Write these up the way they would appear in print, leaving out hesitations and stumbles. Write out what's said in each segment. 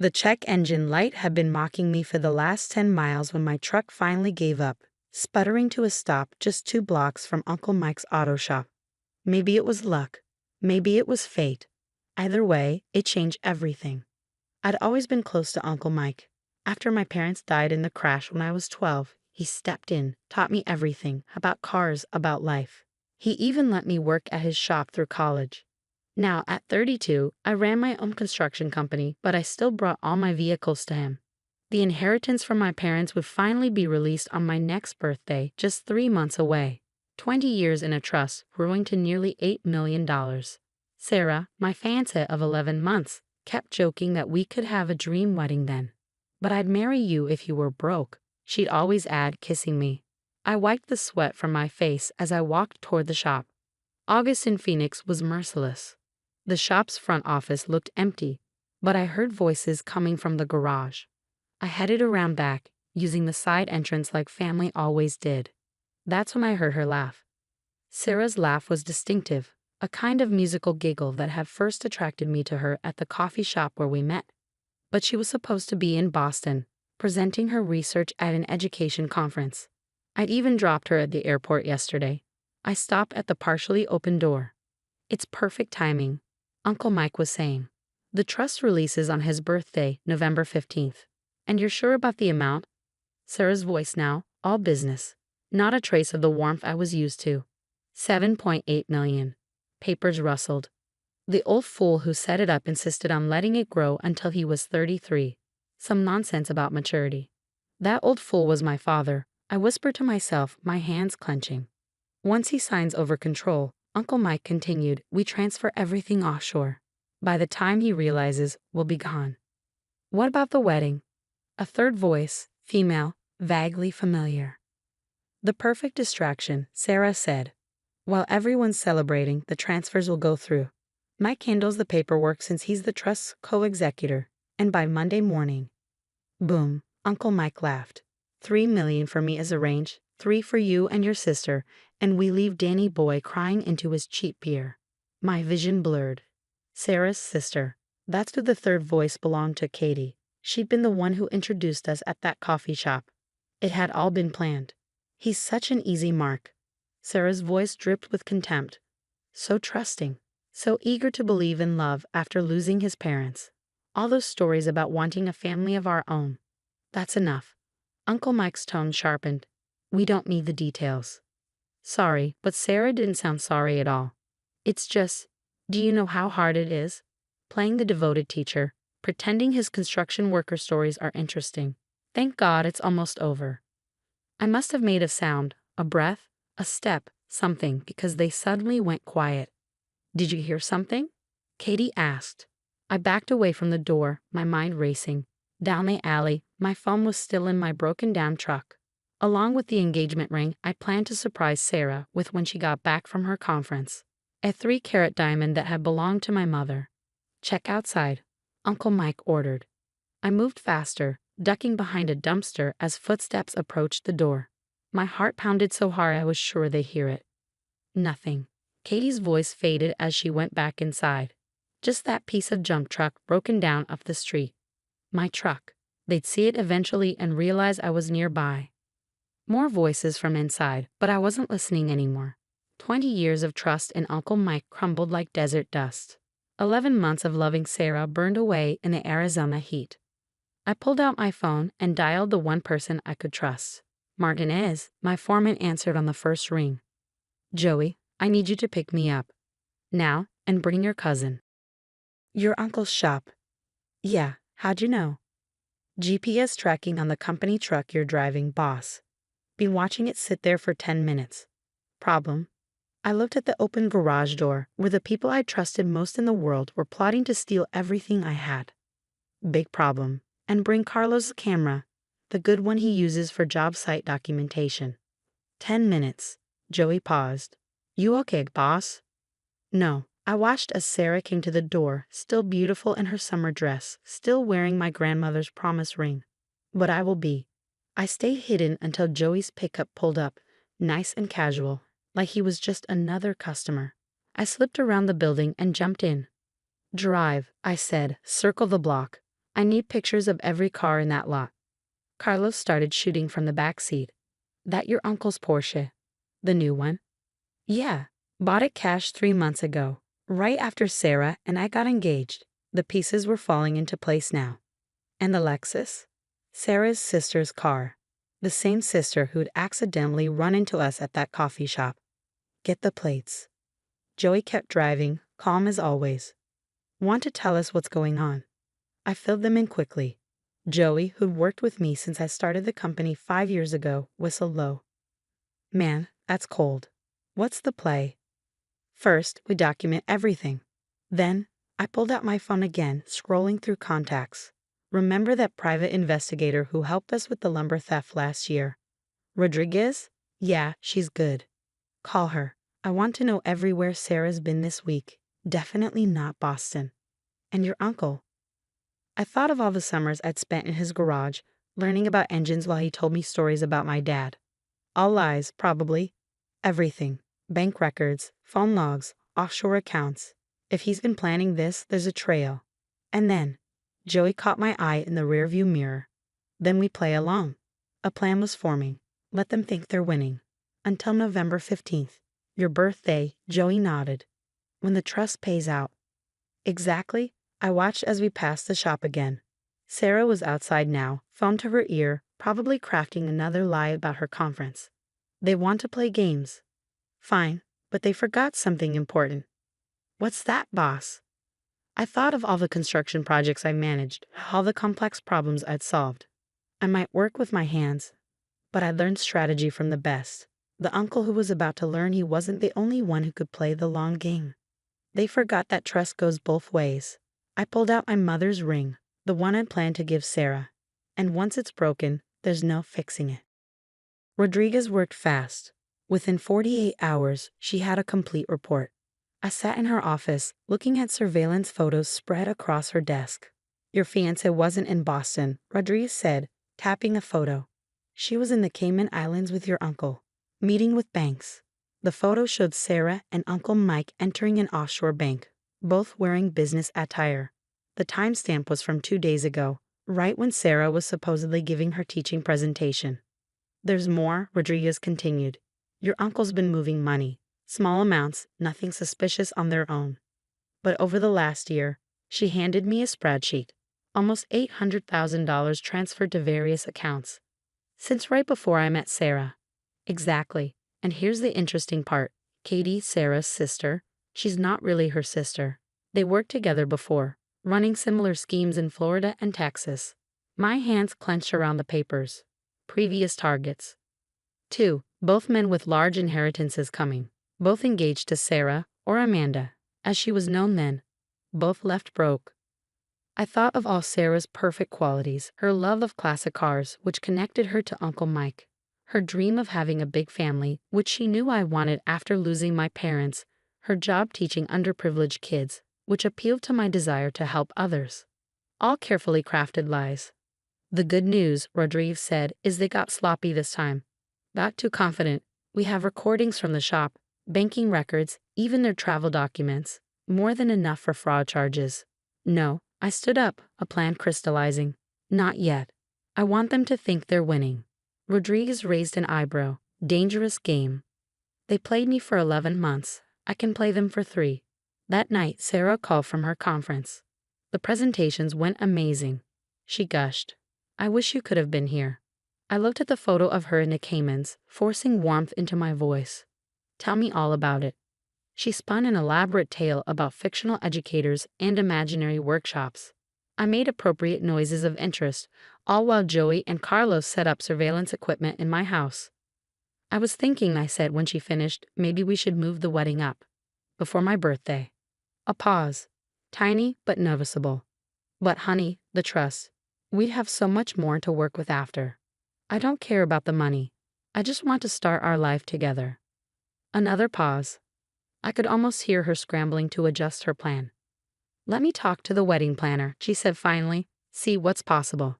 The check engine light had been mocking me for the last 10 miles when my truck finally gave up, sputtering to a stop just 2 blocks from Uncle Mike's auto shop. Maybe it was luck. Maybe it was fate. Either way, it changed everything. I'd always been close to Uncle Mike. After my parents died in the crash when I was 12, he stepped in, taught me everything about cars, about life. He even let me work at his shop through college. Now, at 32, I ran my own construction company, but I still brought all my vehicles to him. The inheritance from my parents would finally be released on my next birthday, just 3 months away. 20 years in a trust, growing to nearly $8 million. Sarah, my fiancée of 11 months, kept joking that we could have a dream wedding then. But I'd marry you if you were broke, she'd always add, kissing me. I wiped the sweat from my face as I walked toward the shop. August in Phoenix was merciless. The shop's front office looked empty, but I heard voices coming from the garage. I headed around back, using the side entrance like family always did. That's when I heard her laugh. Sarah's laugh was distinctive, a kind of musical giggle that had first attracted me to her at the coffee shop where we met. But she was supposed to be in Boston, presenting her research at an education conference. I'd even dropped her at the airport yesterday. I stopped at the partially open door. It's perfect timing, Uncle Mike was saying. The trust releases on his birthday, November 15th. And you're sure about the amount? Sarah's voice now, all business. Not a trace of the warmth I was used to. 7.8 million. Papers rustled. The old fool who set it up insisted on letting it grow until he was 33. Some nonsense about maturity. That old fool was my father, I whispered to myself, my hands clenching. Once he signs over control, Uncle Mike continued, we transfer everything offshore. By the time he realizes, we'll be gone. What about the wedding? A third voice, female, vaguely familiar. The perfect distraction, Sarah said. While everyone's celebrating, the transfers will go through. Mike handles the paperwork since he's the trust's co-executor, and by Monday morning. Boom, Uncle Mike laughed. 3 million for me is arranged, 3 for you and your sister, and we leave Danny Boy crying into his cheap beer. My vision blurred. Sarah's sister. That's who the third voice belonged to, Katie. She'd been the one who introduced us at that coffee shop. It had all been planned. He's such an easy mark. Sarah's voice dripped with contempt. So trusting. So eager to believe in love after losing his parents. All those stories about wanting a family of our own. That's enough. Uncle Mike's tone sharpened. We don't need the details. Sorry, but Sarah didn't sound sorry at all. It's just, do you know how hard it is? Playing the devoted teacher, pretending his construction worker stories are interesting. Thank God it's almost over. I must have made a sound, a breath, a step, something, because they suddenly went quiet. Did you hear something? Katie asked. I backed away from the door, my mind racing. Down the alley, my phone was still in my broken-down truck. Along with the engagement ring, I planned to surprise Sarah with when she got back from her conference. A 3-carat diamond that had belonged to my mother. Check outside, Uncle Mike ordered. I moved faster, ducking behind a dumpster as footsteps approached the door. My heart pounded so hard I was sure they'd hear it. Nothing. Katie's voice faded as she went back inside. Just that piece of junk truck broken down up the street. My truck. They'd see it eventually and realize I was nearby. More voices from inside, but I wasn't listening anymore. 20 years of trust in Uncle Mike crumbled like desert dust. 11 months of loving Sarah burned away in the Arizona heat. I pulled out my phone and dialed the one person I could trust. Martinez, my foreman, answered on the first ring. Joey, I need you to pick me up. Now, and bring your cousin. Your uncle's shop. Yeah, how'd you know? GPS tracking on the company truck you're driving, boss. Been watching it sit there for 10 minutes. Problem? I looked at the open garage door where the people I trusted most in the world were plotting to steal everything I had. Big problem. And bring Carlos' camera, the good one he uses for job site documentation. 10 minutes. Joey paused. You okay, boss? No. I watched as Sarah came to the door, still beautiful in her summer dress, still wearing my grandmother's promise ring. But I will be. I stayed hidden until Joey's pickup pulled up, nice and casual, like he was just another customer. I slipped around the building and jumped in. Drive, I said, circle the block. I need pictures of every car in that lot. Carlos started shooting from the back seat. That your uncle's Porsche? The new one? Yeah. Bought it cash 3 months ago, right after Sarah and I got engaged. The pieces were falling into place now. And the Lexus? Sarah's sister's car. The same sister who'd accidentally run into us at that coffee shop. Get the plates. Joey kept driving, calm as always. Want to tell us what's going on? I filled them in quickly. Joey, who'd worked with me since I started the company 5 years ago, whistled low. Man, that's cold. What's the play? First, we document everything. Then, I pulled out my phone again, scrolling through contacts. Remember that private investigator who helped us with the lumber theft last year? Rodriguez? Yeah, she's good. Call her. I want to know everywhere Sarah's been this week. Definitely not Boston. And your uncle? I thought of all the summers I'd spent in his garage, learning about engines while he told me stories about my dad. All lies, probably. Everything. Bank records, phone logs, offshore accounts. If he's been planning this, there's a trail. And then, Joey caught my eye in the rearview mirror. Then we play along. A plan was forming. Let them think they're winning. Until November 15th. Your birthday, Joey nodded. When the trust pays out. Exactly. I watched as we passed the shop again. Sarah was outside now, phone to her ear, probably crafting another lie about her conference. They want to play games. Fine, but they forgot something important. What's that, boss? I thought of all the construction projects I managed, all the complex problems I'd solved. I might work with my hands, but I learned strategy from the best. The uncle who was about to learn he wasn't the only one who could play the long game. They forgot that trust goes both ways. I pulled out my mother's ring, the one I planned to give Sarah. And once it's broken, there's no fixing it. Rodriguez worked fast. Within 48 hours, she had a complete report. I sat in her office, looking at surveillance photos spread across her desk. Your fiancée wasn't in Boston, Rodriguez said, tapping a photo. She was in the Cayman Islands with your uncle, meeting with banks. The photo showed Sarah and Uncle Mike entering an offshore bank, both wearing business attire. The timestamp was from 2 days ago, right when Sarah was supposedly giving her teaching presentation. There's more, Rodriguez continued. Your uncle's been moving money. Small amounts, nothing suspicious on their own. But over the last year, she handed me a spreadsheet. Almost $800,000 transferred to various accounts. Since right before I met Sarah. Exactly. And here's the interesting part. Katie, Sarah's sister, she's not really her sister. They worked together before, running similar schemes in Florida and Texas. My hands clenched around the papers. Previous targets. 2. Both men with large inheritances coming. Both engaged to Sarah, or Amanda, as she was known then. Both left broke. I thought of all Sarah's perfect qualities, her love of classic cars, which connected her to Uncle Mike, her dream of having a big family, which she knew I wanted after losing my parents, her job teaching underprivileged kids, which appealed to my desire to help others. All carefully crafted lies. The good news, Rodriguez said, is they got sloppy this time. Got too confident. We have recordings from the shop, banking records, even their travel documents. More than enough for fraud charges. No, I stood up, a plan crystallizing. Not yet. I want them to think they're winning. Rodriguez raised an eyebrow. Dangerous game. They played me for 11 months. I can play them for 3. That night, Sarah called from her conference. The presentations went amazing. She gushed. I wish you could have been here. I looked at the photo of her in the Caymans, forcing warmth into my voice. Tell me all about it. She spun an elaborate tale about fictional educators and imaginary workshops. I made appropriate noises of interest, all while Joey and Carlos set up surveillance equipment in my house. I was thinking, I said when she finished, maybe we should move the wedding up. Before my birthday. A pause. Tiny but noticeable. But honey, the trust. We'd have so much more to work with after. I don't care about the money. I just want to start our life together. Another pause. I could almost hear her scrambling to adjust her plan. Let me talk to the wedding planner, she said finally, see what's possible.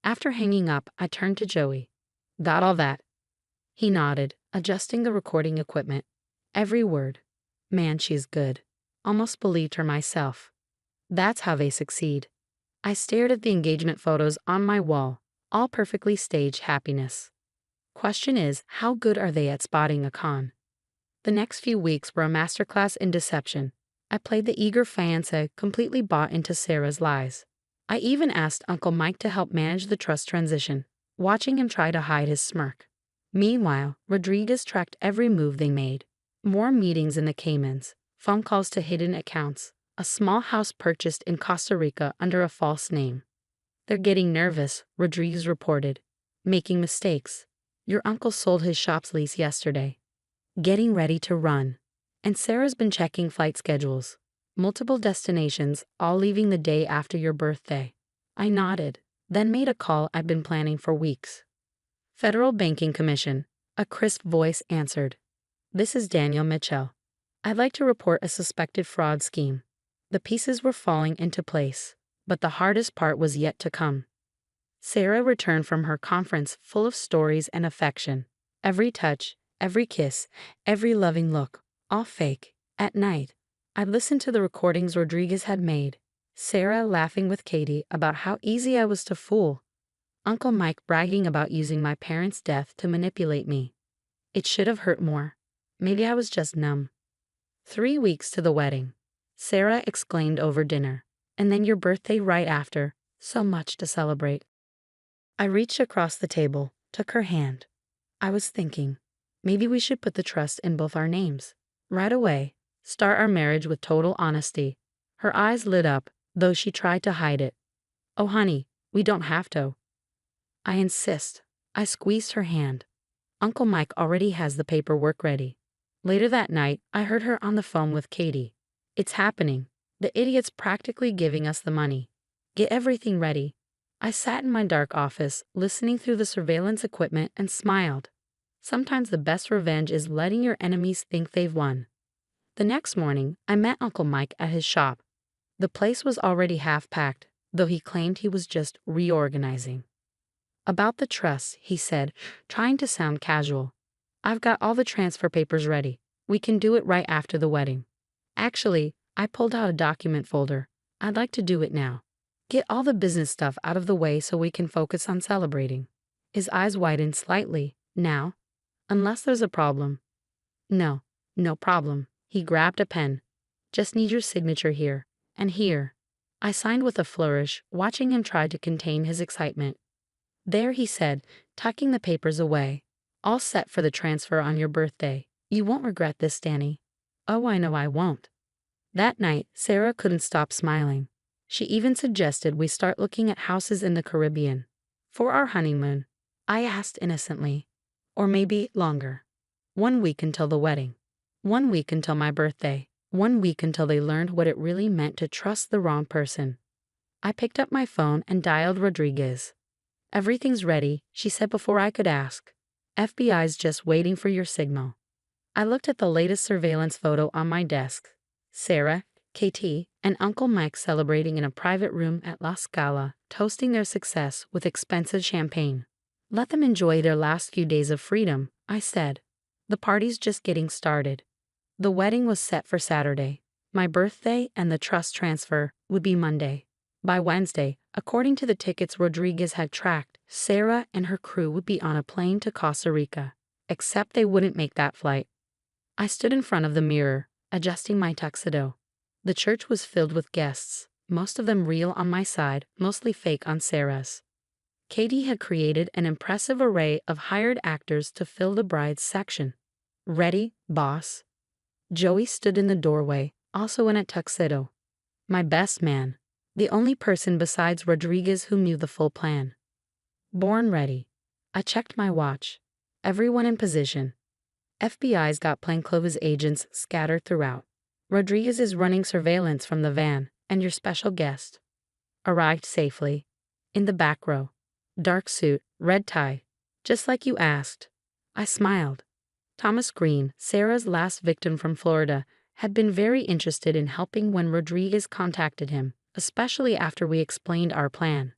After hanging up, I turned to Joey. Got all that? He nodded, adjusting the recording equipment. Every word. Man, she's good. Almost believed her myself. That's how they succeed. I stared at the engagement photos on my wall, all perfectly staged happiness. Question is, how good are they at spotting a con? The next few weeks were a masterclass in deception. I played the eager fiancé, completely bought into Sarah's lies. I even asked Uncle Mike to help manage the trust transition, watching him try to hide his smirk. Meanwhile, Rodriguez tracked every move they made. More meetings in the Caymans, phone calls to hidden accounts, a small house purchased in Costa Rica under a false name. They're getting nervous, Rodriguez reported. Making mistakes. Your uncle sold his shop's lease yesterday. Getting ready to run. And Sarah's been checking flight schedules. Multiple destinations, all leaving the day after your birthday. I nodded, then made a call I'd been planning for weeks. Federal Banking Commission, a crisp voice answered. This is Daniel Mitchell. I'd like to report a suspected fraud scheme. The pieces were falling into place, but the hardest part was yet to come. Sarah returned from her conference full of stories and affection. Every touch, every kiss, every loving look, all fake. At night, I'd listened to the recordings Rodriguez had made. Sarah laughing with Katie about how easy I was to fool. Uncle Mike bragging about using my parents' death to manipulate me. It should have hurt more. Maybe I was just numb. 3 weeks to the wedding. Sarah exclaimed over dinner. And then your birthday right after. So much to celebrate. I reached across the table, took her hand. I was thinking, maybe we should put the trust in both our names. Right away, start our marriage with total honesty. Her eyes lit up, though she tried to hide it. Oh honey, we don't have to. I insist. I squeezed her hand. Uncle Mike already has the paperwork ready. Later that night, I heard her on the phone with Katie. It's happening. The idiot's practically giving us the money. Get everything ready. I sat in my dark office, listening through the surveillance equipment and smiled. Sometimes the best revenge is letting your enemies think they've won. The next morning, I met Uncle Mike at his shop. The place was already half-packed, though he claimed he was just reorganizing. About the trust, he said, trying to sound casual. I've got all the transfer papers ready. We can do it right after the wedding. Actually, I pulled out a document folder. I'd like to do it now. Get all the business stuff out of the way so we can focus on celebrating. His eyes widened slightly. Now? Unless there's a problem. No, no problem. He grabbed a pen. Just need your signature here. And here. I signed with a flourish, watching him try to contain his excitement. There, he said, tucking the papers away. All set for the transfer on your birthday. You won't regret this, Danny. Oh, I know I won't. That night, Sarah couldn't stop smiling. She even suggested we start looking at houses in the Caribbean. For our honeymoon, I asked innocently. Or maybe longer. 1 week until the wedding. 1 week until my birthday. 1 week until they learned what it really meant to trust the wrong person. I picked up my phone and dialed Rodriguez. Everything's ready, she said before I could ask. FBI's just waiting for your signal. I looked at the latest surveillance photo on my desk. Sarah, KT, and Uncle Mike celebrating in a private room at La Scala, toasting their success with expensive champagne. Let them enjoy their last few days of freedom, I said. The party's just getting started. The wedding was set for Saturday. My birthday and the trust transfer would be Monday. By Wednesday, according to the tickets Rodriguez had tracked, Sarah and her crew would be on a plane to Costa Rica. Except they wouldn't make that flight. I stood in front of the mirror, adjusting my tuxedo. The church was filled with guests, most of them real on my side, mostly fake on Sarah's. Katie had created an impressive array of hired actors to fill the bride's section. Ready, boss? Joey stood in the doorway, also in a tuxedo. My best man, the only person besides Rodriguez who knew the full plan. Born ready. I checked my watch. Everyone in position. FBI's got plainclothes agents scattered throughout. Rodriguez is running surveillance from the van, and your special guest. Arrived safely. In the back row. Dark suit, red tie. Just like you asked. I smiled. Thomas Green, Sarah's last victim from Florida, had been very interested in helping when Rodriguez contacted him, especially after we explained our plan.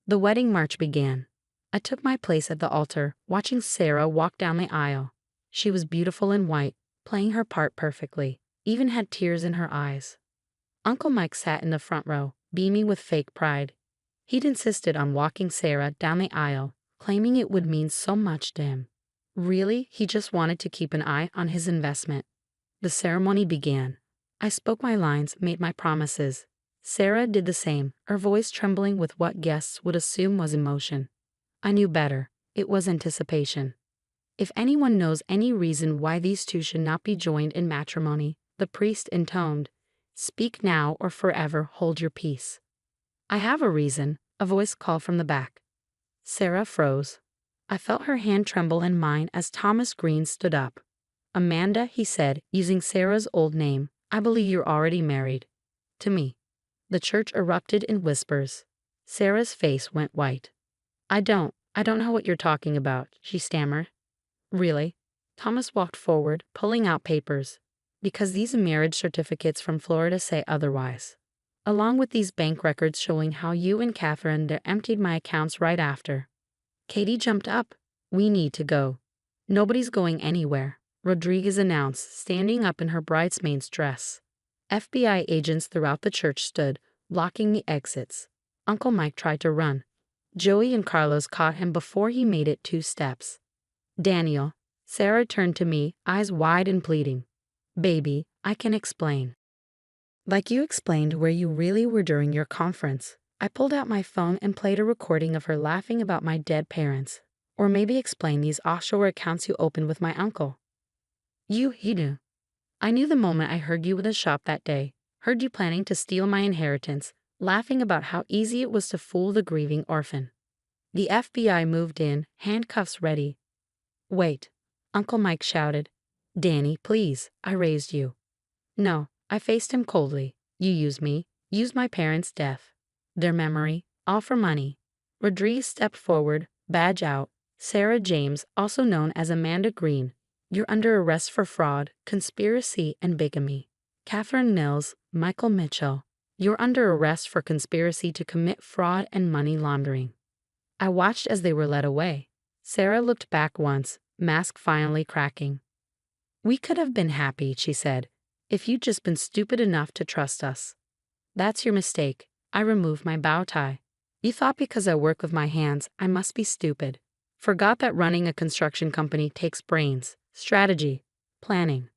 The wedding march began. I took my place at the altar, watching Sarah walk down the aisle. She was beautiful in white, playing her part perfectly, even had tears in her eyes. Uncle Mike sat in the front row, beaming with fake pride. He'd insisted on walking Sarah down the aisle, claiming it would mean so much to him. Really, he just wanted to keep an eye on his investment. The ceremony began. I spoke my lines, made my promises. Sarah did the same, her voice trembling with what guests would assume was emotion. I knew better. It was anticipation. If anyone knows any reason why these two should not be joined in matrimony, the priest intoned, "Speak now or forever hold your peace." "I have a reason," a voice called from the back. Sarah froze. I felt her hand tremble in mine as Thomas Green stood up. "Amanda," he said, using Sarah's old name, "I believe you're already married." To me. The church erupted in whispers. Sarah's face went white. I don't know what you're talking about," she stammered. "Really?" Thomas walked forward, pulling out papers. "Because these marriage certificates from Florida say otherwise. Along with these bank records showing how you and Catherine emptied my accounts right after." Katie jumped up. "We need to go." "Nobody's going anywhere," Rodriguez announced, standing up in her bridesmaid's dress. FBI agents throughout the church stood, blocking the exits. Uncle Mike tried to run. Joey and Carlos caught him before he made it 2 steps. "Daniel," Sarah turned to me, eyes wide and pleading. "Baby, I can explain." "Like you explained where you really were during your conference." I pulled out my phone and played a recording of her laughing about my dead parents. "Or maybe explain these offshore accounts you opened with my uncle." He knew. "I knew the moment I heard you in the shop that day, heard you planning to steal my inheritance, laughing about how easy it was to fool the grieving orphan." The FBI moved in, handcuffs ready. "Wait," Uncle Mike shouted. "Danny, please, I raised you." "No," I faced him coldly. "You used me, used my parents' death, their memory, all for money." Rodriguez stepped forward, badge out. "Sarah James, also known as Amanda Green, you're under arrest for fraud, conspiracy, and bigamy." "Catherine Mills, Michael Mitchell, you're under arrest for conspiracy to commit fraud and money laundering." I watched as they were led away. Sarah looked back once, mask finally cracking. "We could have been happy," she said, "if you'd just been stupid enough to trust us." "That's your mistake." I removed my bow tie. "You thought because I work with my hands, I must be stupid. Forgot that running a construction company takes brains, strategy, planning."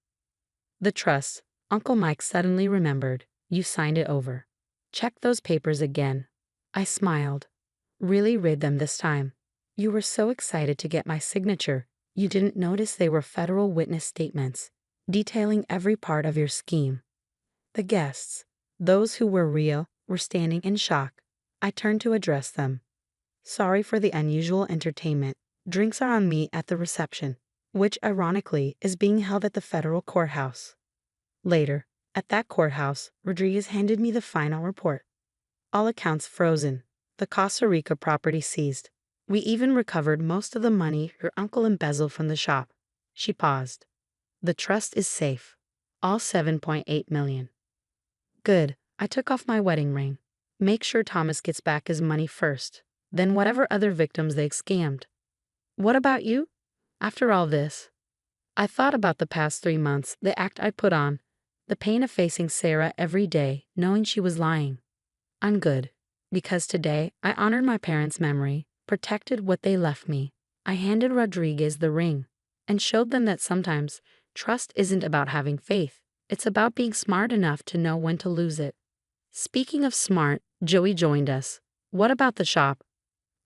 "The trust," Uncle Mike suddenly remembered. "You signed it over." "Check those papers again." I smiled. "Really read them this time. You were so excited to get my signature, you didn't notice they were federal witness statements, detailing every part of your scheme." The guests, those who were real, were standing in shock. I turned to address them. "Sorry for the unusual entertainment. Drinks are on me at the reception," which, ironically, is being held at the federal courthouse. Later, at that courthouse, Rodriguez handed me the final report. All accounts frozen. The Costa Rica property seized. We even recovered most of the money your uncle embezzled from the shop. She paused. "The trust is safe. All 7.8 million. "Good." I took off my wedding ring. "Make sure Thomas gets back his money first, then whatever other victims they scammed." "What about you?" After all this, I thought about the past 3 months, the act I put on, the pain of facing Sarah every day, knowing she was lying. I'm good. Because today, I honored my parents' memory, protected what they left me. I handed Rodriguez the ring, and showed them that sometimes, trust isn't about having faith. It's about being smart enough to know when to lose it. Speaking of smart, Joey joined us. "What about the shop?"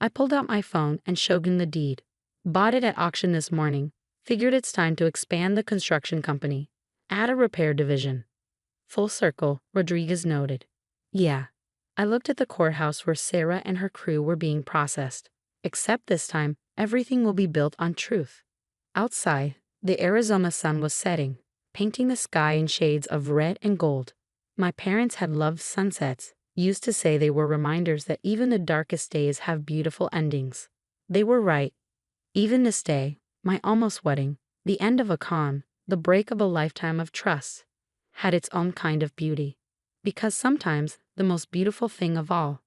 I pulled out my phone and showed him the deed. "Bought it at auction this morning. Figured it's time to expand the construction company. Add a repair division." "Full circle," Rodriguez noted. "Yeah." I looked at the courthouse where Sarah and her crew were being processed. Except this time, everything will be built on truth. Outside, the Arizona sun was setting, painting the sky in shades of red and gold. My parents had loved sunsets, used to say they were reminders that even the darkest days have beautiful endings. They were right. Even this day, my almost wedding, the end of a con, the break of a lifetime of trust, had its own kind of beauty. Because sometimes, the most beautiful thing of all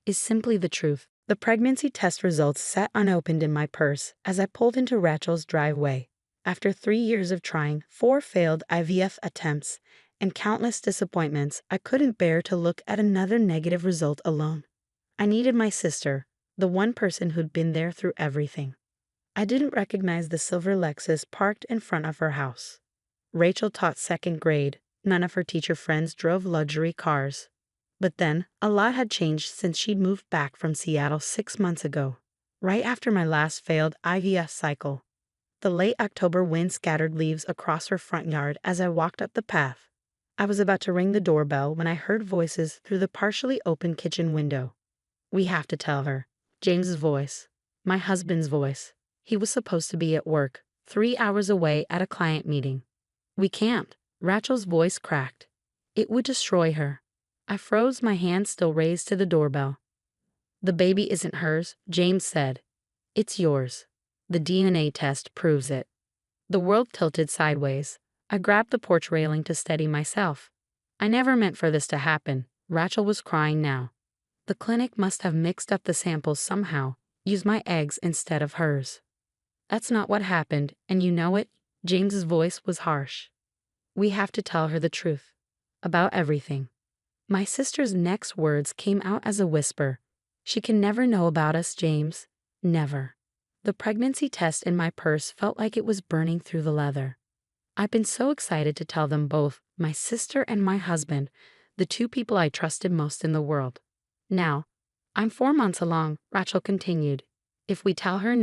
is simply the truth. The pregnancy test results sat unopened in my purse as I pulled into Rachel's driveway. After 3 years of trying 4 failed IVF attempts and countless disappointments, I couldn't bear to look at another negative result alone. I needed my sister, the one person who'd been there through everything. I didn't recognize the silver Lexus parked in front of her house. Rachel taught second grade. None of her teacher friends drove luxury cars. But then, a lot had changed since she'd moved back from Seattle 6 months ago, right after my last failed IVF cycle. The late October wind scattered leaves across her front yard as I walked up the path. I was about to ring the doorbell when I heard voices through the partially open kitchen window. "We have to tell her." James's voice. My husband's voice. He was supposed to be at work, 3 hours away at a client meeting. "We can't." Rachel's voice cracked. "It would destroy her." I froze, my hand still raised to the doorbell. "The baby isn't hers," James said. "It's yours. The DNA test proves it." The world tilted sideways. I grabbed the porch railing to steady myself. "I never meant for this to happen." Rachel was crying now. "The clinic must have mixed up the samples somehow, used my eggs instead of hers." "That's not what happened, and you know it." James's voice was harsh. "We have to tell her the truth. About everything." My sister's next words came out as a whisper. "She can never know about us, James. Never." The pregnancy test in my purse felt like it was burning through the leather. I've been so excited to tell them both, my sister and my husband, the two people I trusted most in the world. "Now, I'm 4 months along," Rachel continued. If we don't tell her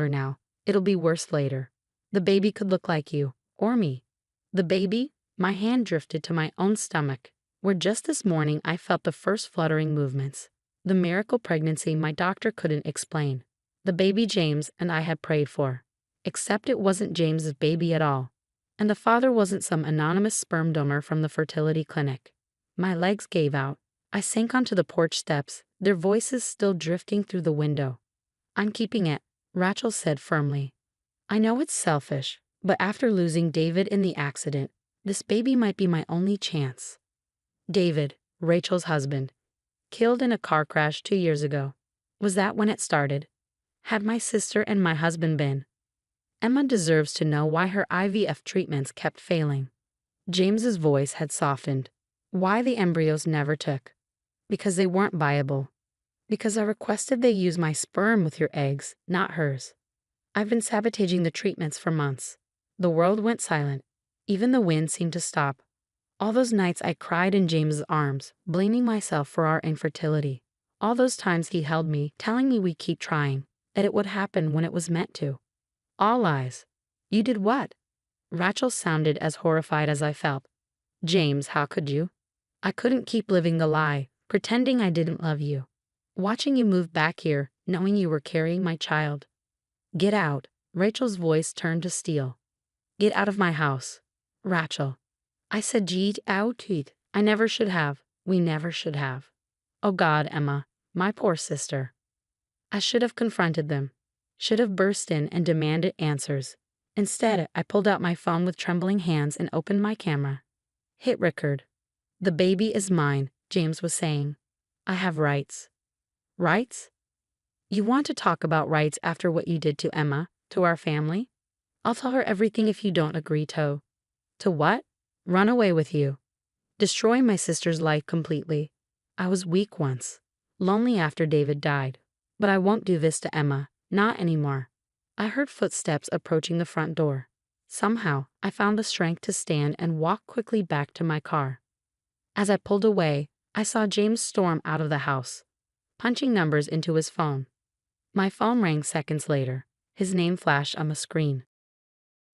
now, it'll be worse later. The baby could look like you, or me." The baby? My hand drifted to my own stomach, where just this morning I felt the first fluttering movements. The miracle pregnancy my doctor couldn't explain. The baby James and I had prayed for. Except it wasn't James's baby at all. And the father wasn't some anonymous sperm donor from the fertility clinic. My legs gave out. I sank onto the porch steps, their voices still drifting through the window. "I'm keeping it," Rachel said firmly. "I know it's selfish, but after losing David in the accident, this baby might be my only chance." David, Rachel's husband, killed in a car crash 2 years ago. Was that when it started? Had my sister and my husband been? Emma deserves to know why her IVF treatments kept failing. James's voice had softened. Why the embryos never took? Because they weren't viable. Because I requested they use my sperm with your eggs, not hers. I've been sabotaging the treatments for months. The world went silent. Even the wind seemed to stop. All those nights I cried in James's arms, blaming myself for our infertility. All those times he held me, telling me we'd keep trying, that it would happen when it was meant to. All lies. "You did what?" Rachel sounded as horrified as I felt. "James, how could you?" "I couldn't keep living the lie, pretending I didn't love you. Watching you move back here, knowing you were carrying my child." "Get out." Rachel's voice turned to steel. "Get out of my house." "Rachel." I said "Get out." I never should have. We never should have. Oh God, Emma, my poor sister. I should have confronted them. Should have burst in and demanded answers. Instead, I pulled out my phone with trembling hands and opened my camera. Hit record. "The baby is mine," James was saying. "I have rights." Rights? You want to talk about rights after what you did to Emma, to our family? I'll tell her everything if you don't agree to. To what? Run away with you. Destroy my sister's life completely. I was weak once. Lonely after David died. But I won't do this to Emma. Not anymore. I heard footsteps approaching the front door. Somehow, I found the strength to stand and walk quickly back to my car. As I pulled away, I saw James storm out of the house, punching numbers into his phone. My phone rang seconds later. His name flashed on the screen.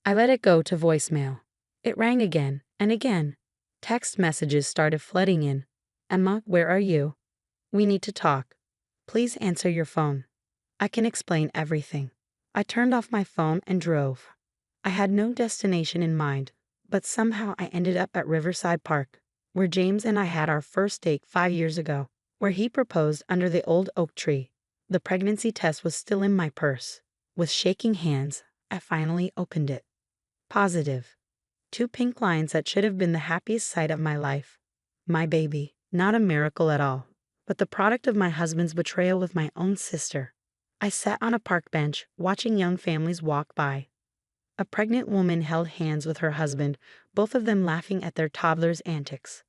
I let it go to voicemail. It rang again and again. Text messages started flooding in. "Emma, where are you? We need to talk. Please answer your phone. I can explain everything." I turned off my phone and drove. I had no destination in mind, but somehow I ended up at Riverside Park, where James and I had our first date 5 years ago, where he proposed under the old oak tree. The pregnancy test was still in my purse. With shaking hands, I finally opened it. Positive. 2 pink lines that should have been the happiest sight of my life. My baby, not a miracle at all, but the product of my husband's betrayal with my own sister. I sat on a park bench, watching young families walk by. A pregnant woman held hands with her husband, both of them laughing at their toddler's antics.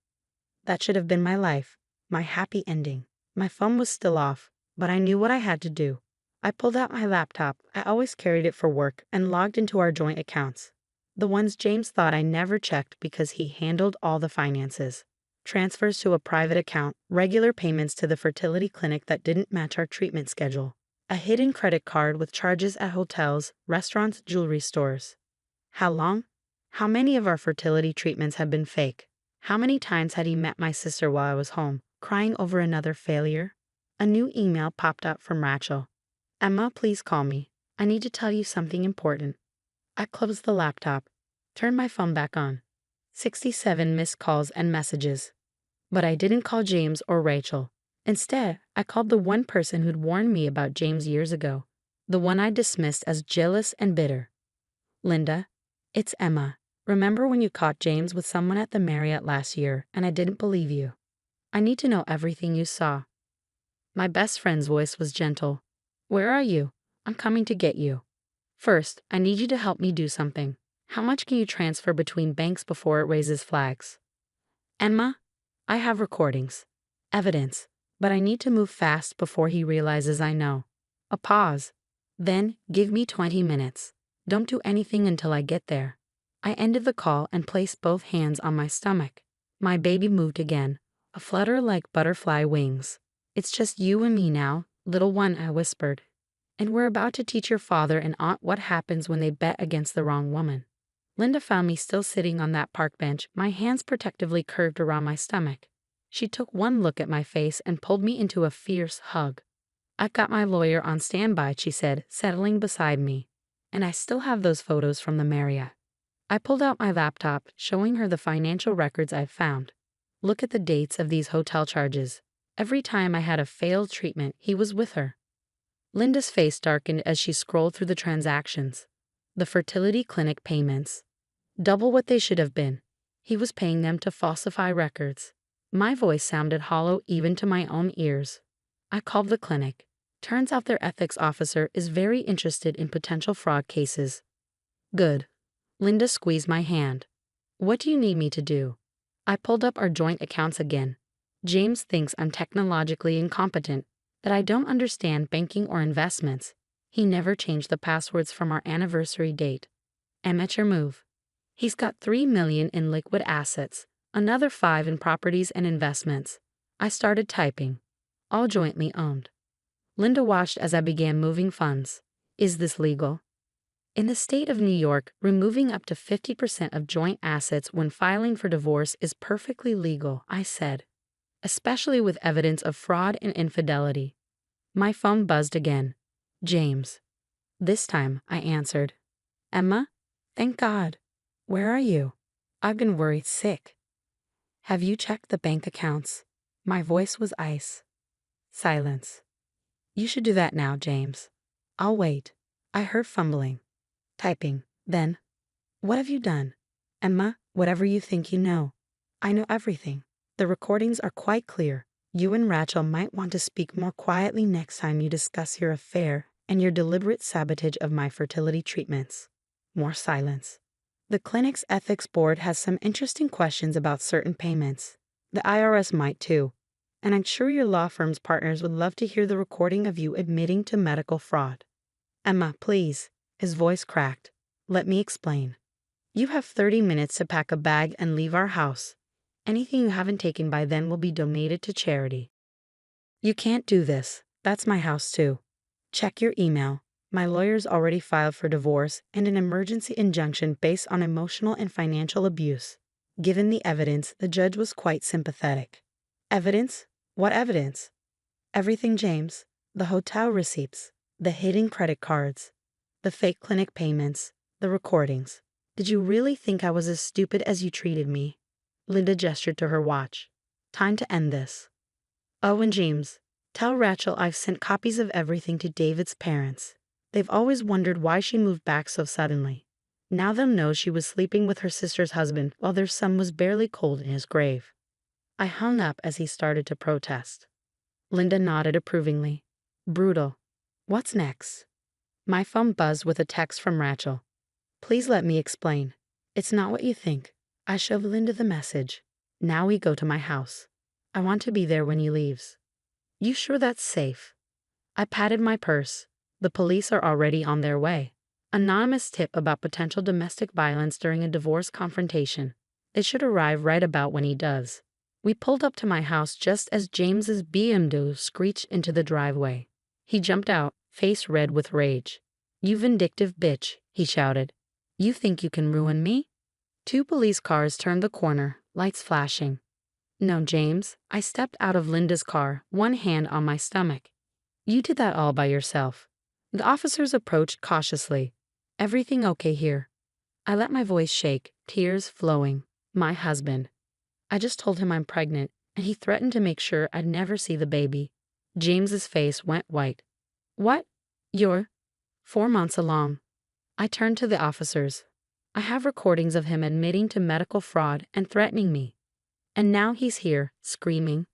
That should have been my life, my happy ending. My phone was still off, but I knew what I had to do. I pulled out my laptop, I always carried it for work, and logged into our joint accounts. The ones James thought I never checked because he handled all the finances. Transfers to a private account, regular payments to the fertility clinic that didn't match our treatment schedule, a hidden credit card with charges at hotels, restaurants, jewelry stores. How long? How many of our fertility treatments had been fake? How many times had he met my sister while I was home, crying over another failure? A new email popped up from Rachel. Emma, please call me. I need to tell you something important. I closed the laptop, turned my phone back on. 67 missed calls and messages. But I didn't call James or Rachel. Instead, I called the one person who'd warned me about James years ago, the one I dismissed as jealous and bitter. Linda, it's Emma. Remember when you caught James with someone at the Marriott last year and I didn't believe you? I need to know everything you saw. My best friend's voice was gentle. Where are you? I'm coming to get you. First, I need you to help me do something. How much can you transfer between banks before it raises flags? Emma, I have recordings, evidence, but I need to move fast before he realizes I know. A pause. Then, give me 20 minutes. Don't do anything until I get there. I ended the call and placed both hands on my stomach. My baby moved again, a flutter like butterfly wings. It's just you and me now, little one, I whispered. And we're about to teach your father and aunt what happens when they bet against the wrong woman. Linda found me still sitting on that park bench, my hands protectively curved around my stomach. She took one look at my face and pulled me into a fierce hug. I've got my lawyer on standby, she said, settling beside me. And I still have those photos from the Marriott. I pulled out my laptop, showing her the financial records I'd found. Look at the dates of these hotel charges. Every time I had a failed treatment, he was with her. Linda's face darkened as she scrolled through the transactions. The fertility clinic payments. Double what they should have been. He was paying them to falsify records. My voice sounded hollow even to my own ears. I called the clinic. Turns out their ethics officer is very interested in potential fraud cases. Good. Linda squeezed my hand. What do you need me to do? I pulled up our joint accounts again. James thinks I'm technologically incompetent, that I don't understand banking or investments. He never changed the passwords from our anniversary date. Amateur move. He's got $3 million in liquid assets, another 5 in properties and investments. I started typing. All jointly owned. Linda watched as I began moving funds. Is this legal? In the state of New York, removing up to 50% of joint assets when filing for divorce is perfectly legal, I said, especially with evidence of fraud and infidelity. My phone buzzed again. James. This time, I answered. Emma? Thank God. Where are you? I've been worried sick. Have you checked the bank accounts? My voice was ice. Silence. You should do that now, James. I'll wait. I heard fumbling. Typing. Then. What have you done? Emma, whatever you think you know. I know everything. The recordings are quite clear. You and Rachel might want to speak more quietly next time you discuss your affair and your deliberate sabotage of my fertility treatments. More silence. The clinic's ethics board has some interesting questions about certain payments. The IRS might too. And I'm sure your law firm's partners would love to hear the recording of you admitting to medical fraud. Emma, please. His voice cracked. Let me explain. You have 30 minutes to pack a bag and leave our house. Anything you haven't taken by then will be donated to charity. You can't do this. That's my house too. Check your email. My lawyer's already filed for divorce and an emergency injunction based on emotional and financial abuse. Given the evidence, the judge was quite sympathetic. Evidence? What evidence? Everything, James. The hotel receipts, the hidden credit cards, the fake clinic payments, the recordings. Did you really think I was as stupid as you treated me? Linda gestured to her watch. Time to end this. Oh, and James, tell Rachel I've sent copies of everything to David's parents. They've always wondered why she moved back so suddenly. Now they'll know she was sleeping with her sister's husband while their son was barely cold in his grave. I hung up as he started to protest. Linda nodded approvingly. Brutal. What's next? My phone buzzed with a text from Rachel. Please let me explain. It's not what you think. I shove Linda the message. Now we go to my house. I want to be there when he leaves. You sure that's safe? I patted my purse. The police are already on their way. Anonymous tip about potential domestic violence during a divorce confrontation. It should arrive right about when he does. We pulled up to my house just as James's BMW screeched into the driveway. He jumped out, face red with rage. You vindictive bitch, he shouted. You think you can ruin me? Two police cars turned the corner, lights flashing. No, James, I stepped out of Linda's car, one hand on my stomach. You did that all by yourself. The officers approached cautiously. Everything okay here? I let my voice shake, tears flowing. My husband. I just told him I'm pregnant, and he threatened to make sure I'd never see the baby. James's face went white. What? You're 4 months along. I turned to the officers. I have recordings of him admitting to medical fraud and threatening me. And now he's here, screaming.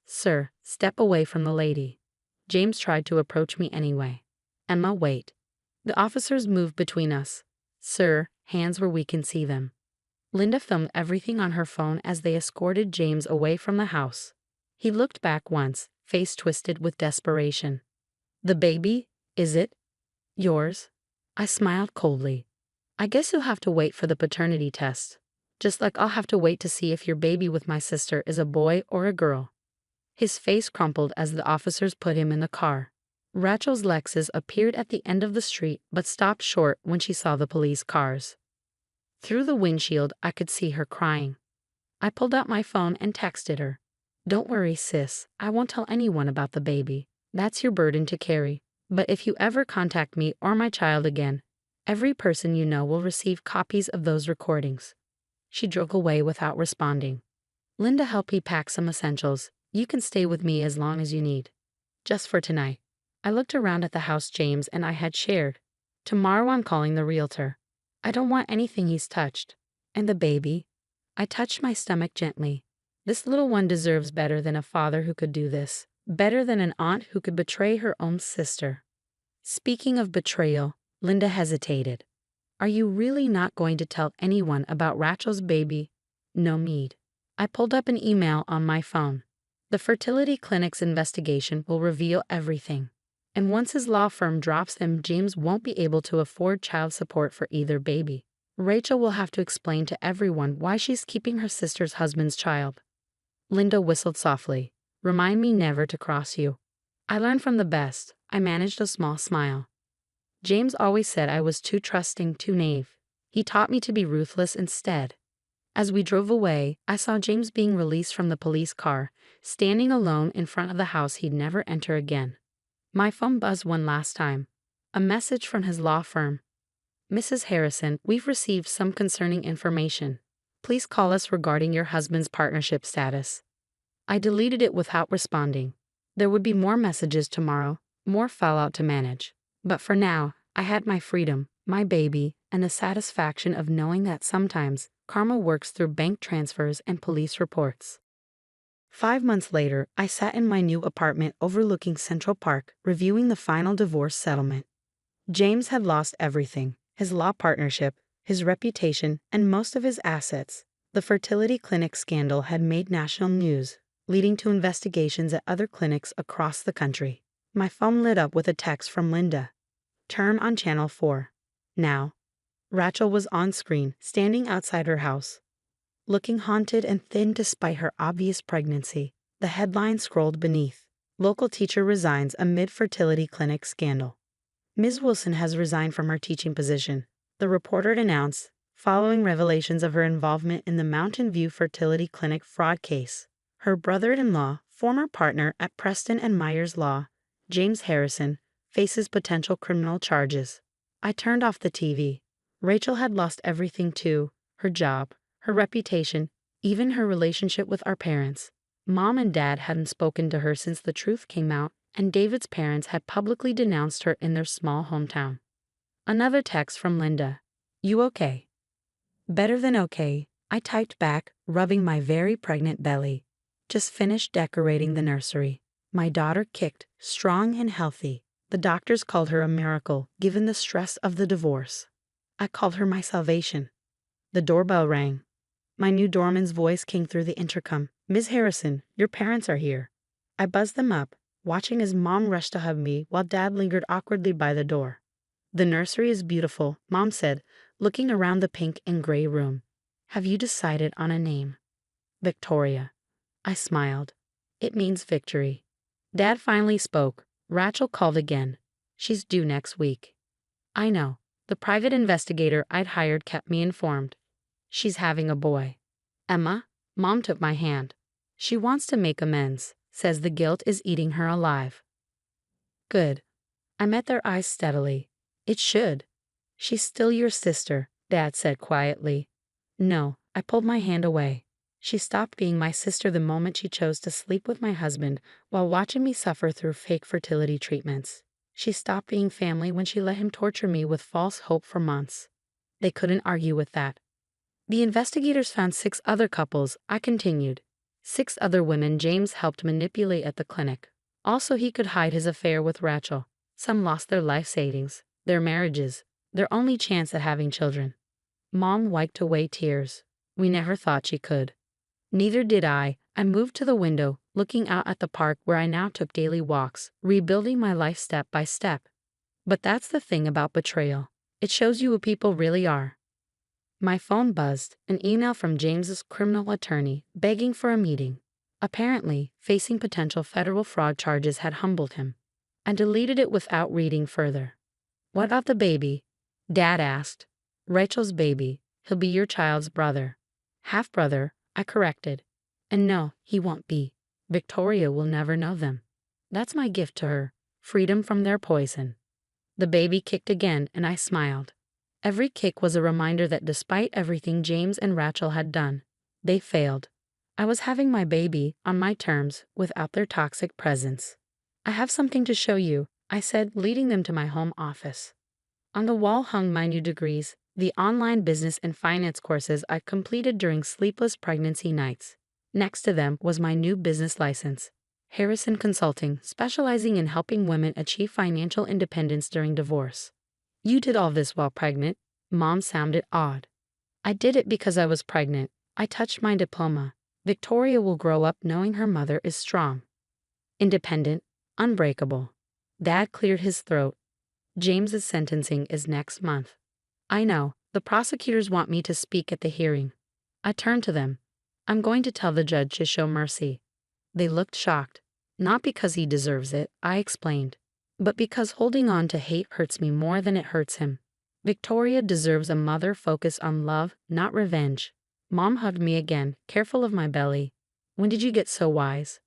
Sir, step away from the lady. James tried to approach me anyway. Emma, wait. The officers moved between us. Sir, hands where we can see them. Linda filmed everything on her phone as they escorted James away from the house. He looked back once, face twisted with desperation. The baby, is it? Yours? I smiled coldly. I guess you'll have to wait for the paternity test. Just like I'll have to wait to see if your baby with my sister is a boy or a girl. His face crumpled as the officers put him in the car. Rachel's Lexus appeared at the end of the street but stopped short when she saw the police cars. Through the windshield, I could see her crying. I pulled out my phone and texted her. Don't worry, sis, I won't tell anyone about the baby. That's your burden to carry. But if you ever contact me or my child again, every person you know will receive copies of those recordings. She drove away without responding. Linda helped me pack some essentials. You can stay with me as long as you need. Just for tonight. I looked around at the house James and I had shared. Tomorrow I'm calling the realtor. I don't want anything he's touched. And the baby? I touched my stomach gently. This little one deserves better than a father who could do this. Better than an aunt who could betray her own sister. Speaking of betrayal, Linda hesitated. Are you really not going to tell anyone about Rachel's baby? No need. I pulled up an email on my phone. The fertility clinic's investigation will reveal everything. And once his law firm drops them, James won't be able to afford child support for either baby. Rachel will have to explain to everyone why she's keeping her sister's husband's child. Linda whistled softly. Remind me never to cross you. I learned from the best. I managed a small smile. James always said I was too trusting, too naive. He taught me to be ruthless instead. As we drove away, I saw James being released from the police car, standing alone in front of the house he'd never enter again. My phone buzzed one last time. A message from his law firm. Mrs. Harrison, we've received some concerning information. Please call us regarding your husband's partnership status. I deleted it without responding. There would be more messages tomorrow, more fallout to manage. But for now, I had my freedom, my baby, and the satisfaction of knowing that sometimes karma works through bank transfers and police reports. 5 months later, I sat in my new apartment overlooking Central Park, reviewing the final divorce settlement. James had lost everything: his law partnership, his reputation, and most of his assets. The fertility clinic scandal had made national news, leading to investigations at other clinics across the country. My phone lit up with a text from Linda. Turn on channel 4. Now. Rachel was on screen, standing outside her house. Looking haunted and thin despite her obvious pregnancy, the headline scrolled beneath. Local teacher resigns amid fertility clinic scandal. Ms. Wilson has resigned from her teaching position, the reporter announced, following revelations of her involvement in the Mountain View fertility clinic fraud case. Her brother-in-law, former partner at Preston and Myers Law, James Harrison, faces potential criminal charges. I turned off the TV. Rachel had lost everything too: her job, her reputation, even her relationship with our parents. Mom and Dad hadn't spoken to her since the truth came out, and David's parents had publicly denounced her in their small hometown. Another text from Linda. You okay? Better than okay, I typed back, rubbing my very pregnant belly. Just finished decorating the nursery. My daughter kicked, strong and healthy. The doctors called her a miracle, given the stress of the divorce. I called her my salvation. The doorbell rang. My new doorman's voice came through the intercom. "Ms. Harrison, your parents are here." I buzzed them up, watching as Mom rushed to hug me while Dad lingered awkwardly by the door. "The nursery is beautiful," Mom said, looking around the pink and gray room. "Have you decided on a name?" "Victoria." I smiled. "It means victory." Dad finally spoke. Rachel called again. "She's due next week." "I know." The private investigator I'd hired kept me informed. "She's having a boy." "Emma?" Mom took my hand. "She wants to make amends, says the guilt is eating her alive." "Good." I met their eyes steadily. "It should." "She's still your sister," Dad said quietly. "No," I pulled my hand away. "She stopped being my sister the moment she chose to sleep with my husband while watching me suffer through fake fertility treatments. She stopped being family when she let him torture me with false hope for months." They couldn't argue with that. "The investigators found 6 other couples," I continued. 6 other women James helped manipulate at the clinic. Also, he could hide his affair with Rachel. Some lost their life savings, their marriages, their only chance at having children. Mom wiped away tears. "We never thought she could." Neither did I. I moved to the window, looking out at the park where I now took daily walks, rebuilding my life step by step. But that's the thing about betrayal. It shows you who people really are. My phone buzzed, an email from James's criminal attorney begging for a meeting. Apparently, facing potential federal fraud charges had humbled him. I deleted it without reading further. "What about the baby?" Dad asked. "Rachel's baby. He'll be your child's brother." "Half-brother," I corrected. "And no, he won't be. Victoria will never know them. That's my gift to her, freedom from their poison." The baby kicked again, and I smiled. Every kick was a reminder that despite everything James and Rachel had done, they failed. I was having my baby, on my terms, without their toxic presence. "I have something to show you," I said, leading them to my home office. On the wall hung my new degrees, the online business and finance courses I'd completed during sleepless pregnancy nights. Next to them was my new business license, Harrison Consulting, specializing in helping women achieve financial independence during divorce. "You did all this while pregnant?" Mom sounded awed. "I did it because I was pregnant." I touched my diploma. "Victoria will grow up knowing her mother is strong, independent, unbreakable." Dad cleared his throat. "James's sentencing is next month." "I know. The prosecutors want me to speak at the hearing." I turned to them. "I'm going to tell the judge to show mercy." They looked shocked. "Not because he deserves it," I explained, "but because holding on to hate hurts me more than it hurts him. Victoria deserves a mother focused on love, not revenge." Mom hugged me again, careful of my belly. "When did you get so wise?"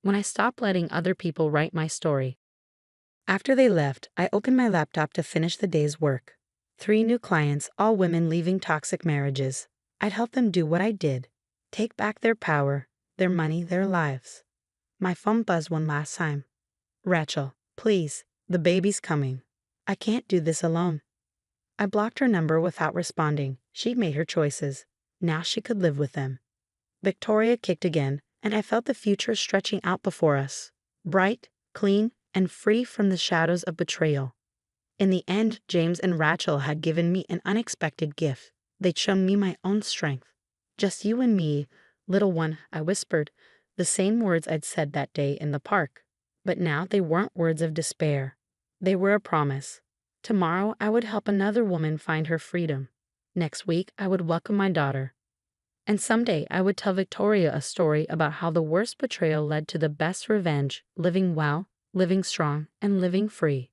"When I stopped letting other people write my story." After they left, I opened my laptop to finish the day's work. 3 new clients, all women leaving toxic marriages. I'd help them do what I did. Take back their power, their money, their lives. My phone buzzed one last time. "Rachel, please, the baby's coming." "I can't do this alone." I blocked her number without responding. She'd made her choices. Now she could live with them. Victoria kicked again, and I felt the future stretching out before us. Bright, clean, and free from the shadows of betrayal. In the end, James and Rachel had given me an unexpected gift. They'd shown me my own strength. "Just you and me, little one," I whispered, the same words I'd said that day in the park. But now they weren't words of despair. They were a promise. Tomorrow I would help another woman find her freedom. Next week I would welcome my daughter. And someday I would tell Victoria a story about how the worst betrayal led to the best revenge, living well, living strong, and living free.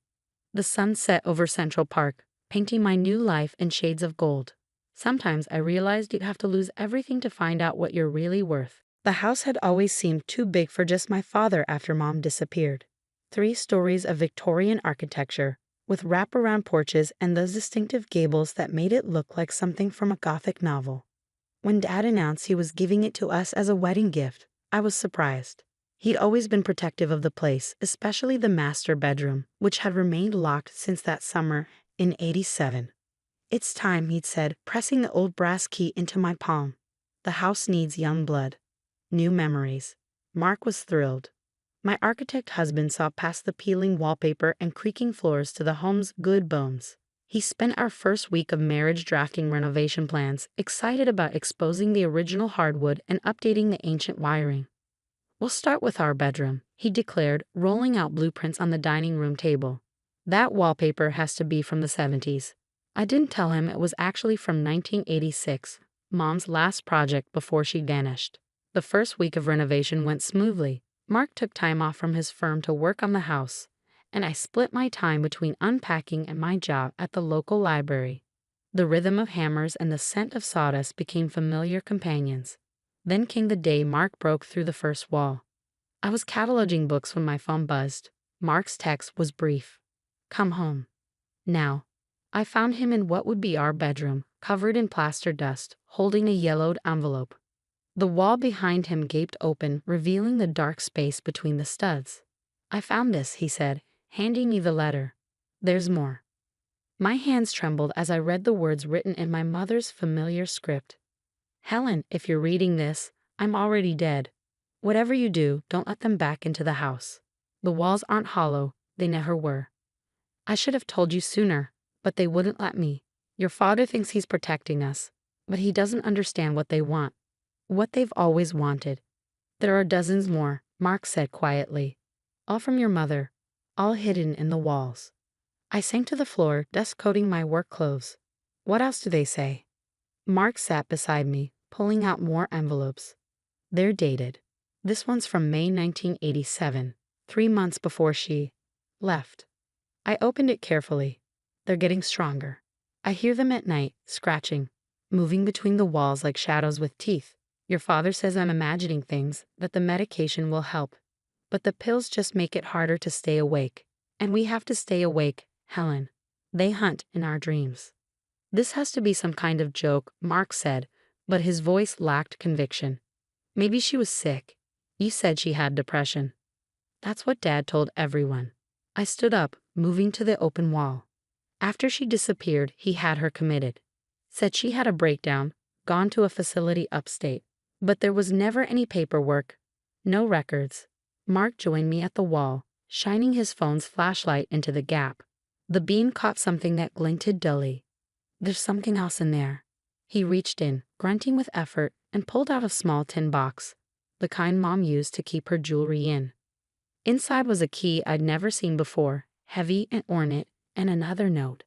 The sun set over Central Park, painting my new life in shades of gold. Sometimes I realized you'd have to lose everything to find out what you're really worth. The house had always seemed too big for just my father after Mom disappeared. 3 stories of Victorian architecture, with wraparound porches and those distinctive gables that made it look like something from a Gothic novel. When Dad announced he was giving it to us as a wedding gift, I was surprised. He'd always been protective of the place, especially the master bedroom, which had remained locked since that summer in '87. "It's time," he'd said, pressing the old brass key into my palm. "The house needs young blood. New memories." Mark was thrilled. My architect husband saw past the peeling wallpaper and creaking floors to the home's good bones. He spent our first week of marriage drafting renovation plans, excited about exposing the original hardwood and updating the ancient wiring. "We'll start with our bedroom," he declared, rolling out blueprints on the dining room table. "That wallpaper has to be from the 70s. I didn't tell him it was actually from 1986, Mom's last project before she vanished. The first week of renovation went smoothly. Mark took time off from his firm to work on the house, and I split my time between unpacking and my job at the local library. The rhythm of hammers and the scent of sawdust became familiar companions. Then came the day Mark broke through the first wall. I was cataloging books when my phone buzzed. Mark's text was brief. "Come home." Now, I found him in what would be our bedroom, covered in plaster dust, holding a yellowed envelope. The wall behind him gaped open, revealing the dark space between the studs. "I found this," he said, handing me the letter. "There's more." My hands trembled as I read the words written in my mother's familiar script. "Helen, if you're reading this, I'm already dead. Whatever you do, don't let them back into the house. The walls aren't hollow, they never were. I should have told you sooner, but they wouldn't let me. Your father thinks he's protecting us, but he doesn't understand what they want. What they've always wanted. There are dozens more," Mark said quietly. "All from your mother, all hidden in the walls." I sank to the floor, dust coating my work clothes. "What else do they say?" Mark sat beside me, pulling out more envelopes. "They're dated. This one's from May 1987, 3 months before she left." I opened it carefully. "They're getting stronger. I hear them at night, scratching, moving between the walls like shadows with teeth. Your father says I'm imagining things, that the medication will help. But the pills just make it harder to stay awake. And we have to stay awake, Helen. They hunt in our dreams." "This has to be some kind of joke," Mark said, but his voice lacked conviction. "Maybe she was sick. You said she had depression." "That's what Dad told everyone." I stood up, moving to the open wall. "After she disappeared, he had her committed. Said she had a breakdown, gone to a facility upstate. But there was never any paperwork. No records." Mark joined me at the wall, shining his phone's flashlight into the gap. The beam caught something that glinted dully. "There's something else in there." He reached in, grunting with effort, and pulled out a small tin box, the kind Mom used to keep her jewelry in. Inside was a key I'd never seen before, heavy and ornate, and another note.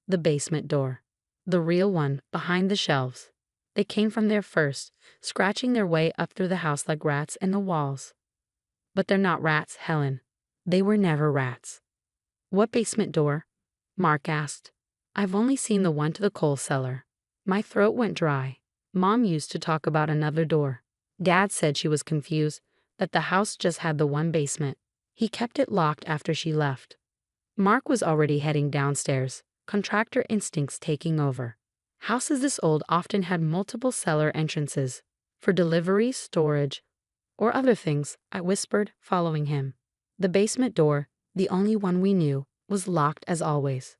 The basement door. The real one, behind the shelves. They came from there first, scratching their way up through the house like rats in the walls. "But they're not rats, Helen. They were never rats." "What basement door?" Mark asked. "I've only seen the one to the coal cellar." My throat went dry. Mom used to talk about another door. Dad said she was confused, that the house just had the one basement. He kept it locked after she left. Mark was already heading downstairs, contractor instincts taking over. Houses this old often had multiple cellar entrances, for delivery, storage, or other things, I whispered, following him. The basement door, the only one we knew, was locked as always.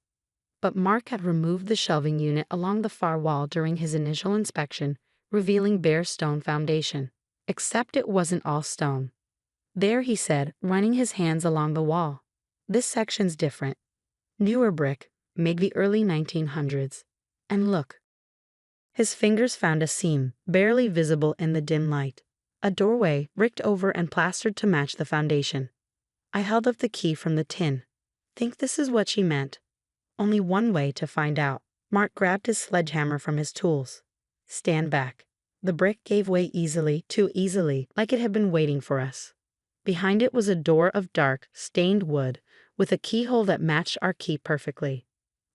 But Mark had removed the shelving unit along the far wall during his initial inspection, revealing bare stone foundation. Except it wasn't all stone. "There," he said, running his hands along the wall. "This section's different. Newer brick, made the early 1900s. And look." His fingers found a seam, barely visible in the dim light. A doorway, bricked over and plastered to match the foundation. I held up the key from the tin. "Think this is what she meant?" "Only one way to find out." Mark grabbed his sledgehammer from his tools. "Stand back." The brick gave way easily, too easily, like it had been waiting for us. Behind it was a door of dark, stained wood, with a keyhole that matched our key perfectly.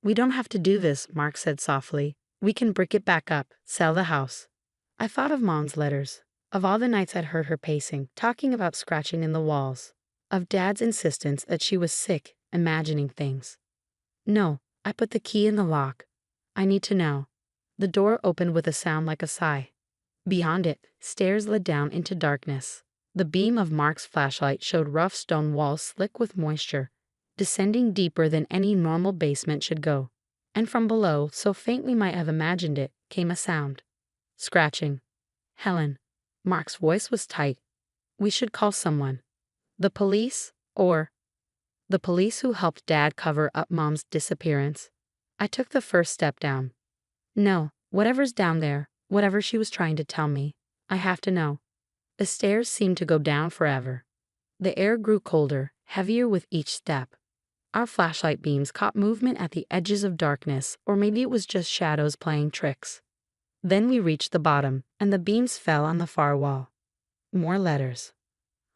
"We don't have to do this," Mark said softly. "We can brick it back up, sell the house." I thought of Mom's letters, of all the nights I'd heard her pacing, talking about scratching in the walls, of Dad's insistence that she was sick, imagining things. "No," I put the key in the lock. "I need to know." The door opened with a sound like a sigh. Beyond it, stairs led down into darkness. The beam of Mark's flashlight showed rough stone walls slick with moisture, descending deeper than any normal basement should go. And from below, so faint we might have imagined it, came a sound. Scratching. "Helen." Mark's voice was tight. "We should call someone. The police, or—" "The police who helped Dad cover up Mom's disappearance." I took the first step down. No, whatever's down there, whatever she was trying to tell me, I have to know. The stairs seemed to go down forever. The air grew colder, heavier with each step. Our flashlight beams caught movement at the edges of darkness, or maybe it was just shadows playing tricks. Then we reached the bottom, and the beams fell on the far wall. More letters.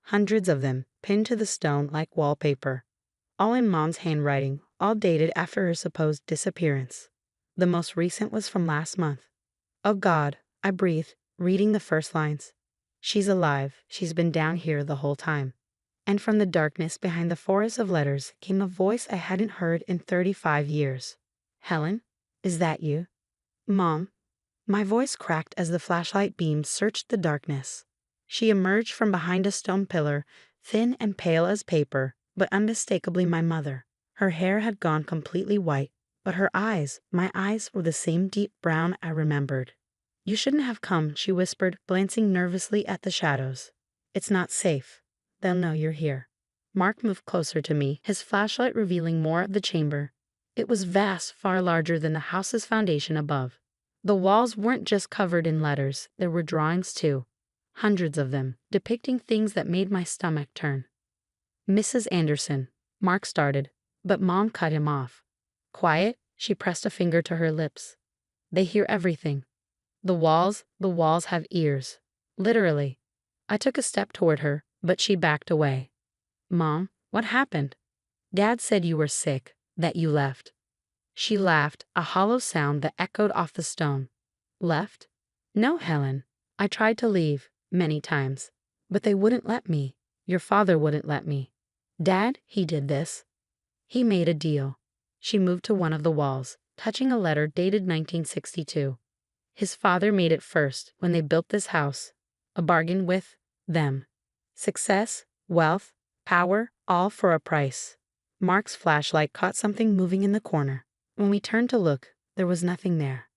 Hundreds of them, pinned to the stone like wallpaper. All in Mom's handwriting, all dated after her supposed disappearance. The most recent was from last month. Oh God, I breathed, reading the first lines. She's alive, she's been down here the whole time. And from the darkness behind the forest of letters came a voice I hadn't heard in 35 years. Helen, is that you? Mom. My voice cracked as the flashlight beam searched the darkness. She emerged from behind a stone pillar, thin and pale as paper, but unmistakably my mother. Her hair had gone completely white, but her eyes, my eyes, were the same deep brown I remembered. You shouldn't have come, she whispered, glancing nervously at the shadows. It's not safe. They'll know you're here. Mark moved closer to me, his flashlight revealing more of the chamber. It was vast, far larger than the house's foundation above. The walls weren't just covered in letters, there were drawings too. Hundreds of them, depicting things that made my stomach turn. Mrs. Anderson, Mark started, but Mom cut him off. Quiet, she pressed a finger to her lips. They hear everything. The walls have ears. Literally. I took a step toward her, but she backed away. Mom, what happened? Dad said you were sick, that you left. She laughed, a hollow sound that echoed off the stone. Left? No, Helen. I tried to leave, many times. But they wouldn't let me. Your father wouldn't let me. Dad, he did this. He made a deal. She moved to one of the walls, touching a letter dated 1962. His father made it first when they built this house. A bargain with them. Success, wealth, power, all for a price. Mark's flashlight caught something moving in the corner. When we turned to look, there was nothing there.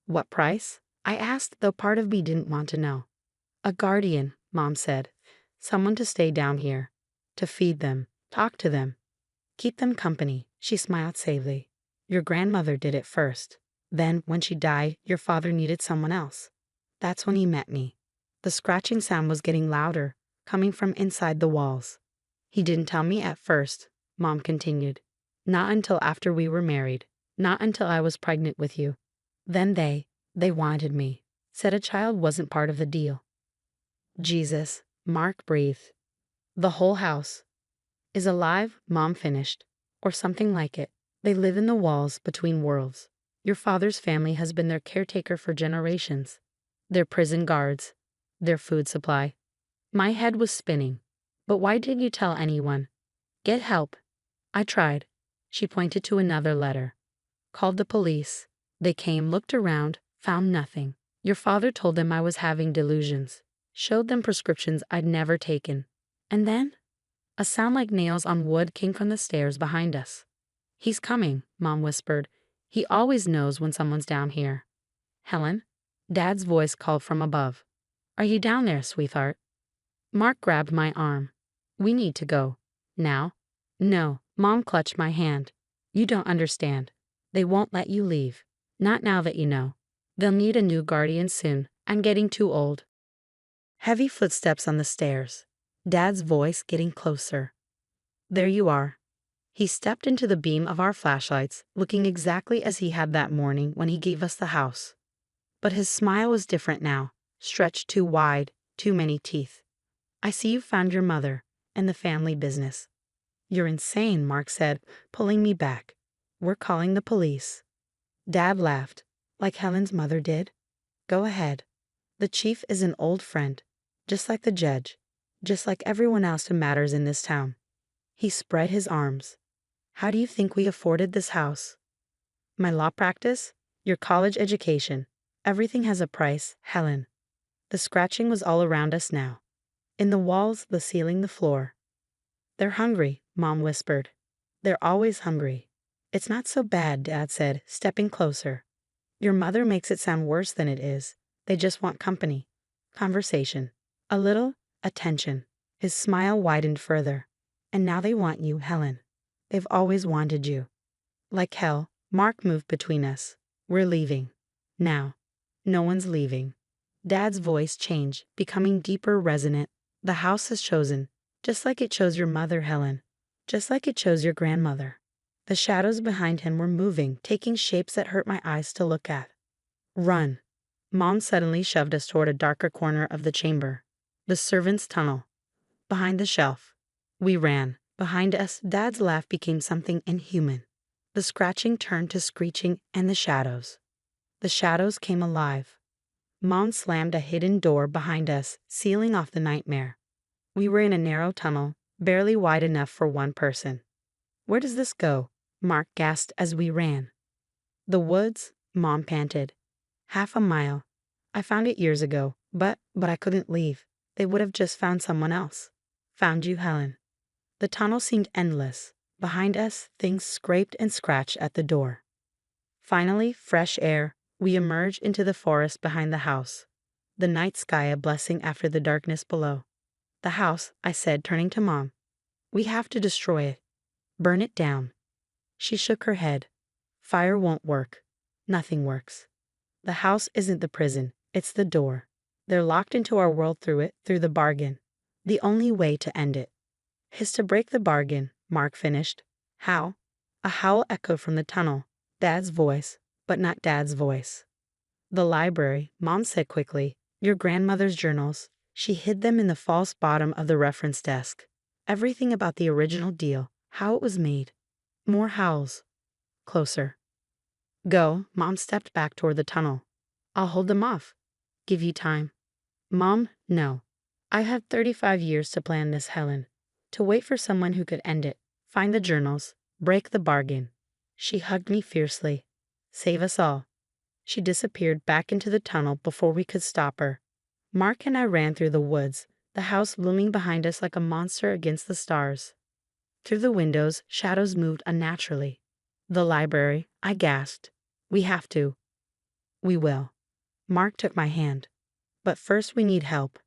What price? I asked, though part of me didn't want to know. A guardian, Mom said. Someone to stay down here. To feed them, talk to them. Keep them company, she smiled sadly. Your grandmother did it first. Then, when she died, your father needed someone else. That's when he met me. The scratching sound was getting louder, coming from inside the walls. He didn't tell me at first, Mom continued. Not until after we were married. Not until I was pregnant with you. Then they wanted me. Said a child wasn't part of the deal. Jesus, Mark breathed. The whole house is alive, Mom finished. Or something like it. They live in the walls between worlds. Your father's family has been their caretaker for generations. Their prison guards. Their food supply. My head was spinning. But why didn't you tell anyone? Get help. I tried. She pointed to another letter. Called the police. They came, looked around, found nothing. Your father told them I was having delusions. Showed them prescriptions I'd never taken. And then? A sound like nails on wood came from the stairs behind us. He's coming, Mom whispered. He always knows when someone's down here. Helen? Dad's voice called from above. Are you down there, sweetheart? Mark grabbed my arm. We need to go. Now? No, Mom clutched my hand. You don't understand. They won't let you leave. Not now that you know. They'll need a new guardian soon. I'm getting too old. Heavy footsteps on the stairs. Dad's voice getting closer. There you are. He stepped into the beam of our flashlights, looking exactly as he had that morning when he gave us the house. But his smile was different now, stretched too wide, too many teeth. I see you found your mother, and the family business. You're insane, Mark said, pulling me back. We're calling the police. Dad laughed, like Helen's mother did. Go ahead. The chief is an old friend, just like the judge, just like everyone else who matters in this town. He spread his arms. How do you think we afforded this house? My law practice? Your college education. Everything has a price, Helen. The scratching was all around us now. In the walls, the ceiling, the floor. They're hungry, Mom whispered. They're always hungry. It's not so bad, Dad said, stepping closer. Your mother makes it sound worse than it is. They just want company. Conversation. A little attention. His smile widened further. And now they want you, Helen. They've always wanted you. Like hell, Mark moved between us. We're leaving. Now. No one's leaving. Dad's voice changed, becoming deeper, resonant. The house is chosen, just like it chose your mother, Helen. Just like it chose your grandmother. The shadows behind him were moving, taking shapes that hurt my eyes to look at. Run. Mom suddenly shoved us toward a darker corner of the chamber. The servants' tunnel. Behind the shelf. We ran. Behind us, Dad's laugh became something inhuman. The scratching turned to screeching, and the shadows. The shadows came alive. Mom slammed a hidden door behind us, sealing off the nightmare. We were in a narrow tunnel, barely wide enough for one person. "Where does this go?" Mark gasped as we ran. "The woods," Mom panted. "Half a mile. I found it years ago, but I couldn't leave. They would have just found someone else. Found you, Helen." The tunnel seemed endless. Behind us, things scraped and scratched at the door. Finally, fresh air. We emerged into the forest behind the house. The night sky a blessing after the darkness below. "The house," I said, turning to Mom. "We have to destroy it. Burn it down." She shook her head. "Fire won't work. Nothing works. The house isn't the prison, it's the door. They're locked into our world through it, through the bargain. The only way to end it is to break the bargain," Mark finished. "How?" A howl echoed from the tunnel. Dad's voice, but not Dad's voice. "The library," Mom said quickly. "Your grandmother's journals. She hid them in the false bottom of the reference desk. Everything about the original deal, how it was made." More howls. Closer. "Go." Mom stepped back toward the tunnel. "I'll hold them off. Give you time." "Mom, no. I had 35 years to plan this, Helen. To wait for someone who could end it. Find the journals. Break the bargain." She hugged me fiercely. "Save us all." She disappeared back into the tunnel before we could stop her. Mark and I ran through the woods, the house looming behind us like a monster against the stars. Through the windows, shadows moved unnaturally. "The library," I gasped. "We have to." "We will." Mark took my hand. "But first we need help.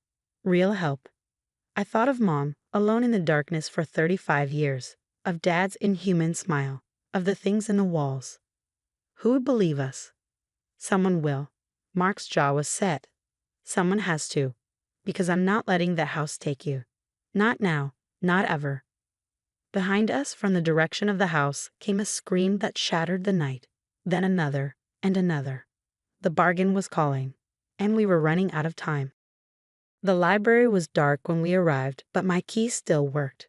Real help." I thought of Mom, alone in the darkness for 35 years, of Dad's inhuman smile, of the things in the walls. Who would believe us? Someone will. Mark's jaw was set. Someone has to. Because I'm not letting the house take you. Not now. Not ever. Behind us, from the direction of the house, came a scream that shattered the night. Then another, and another. The bargain was calling, and we were running out of time. The library was dark when we arrived, but my key still worked.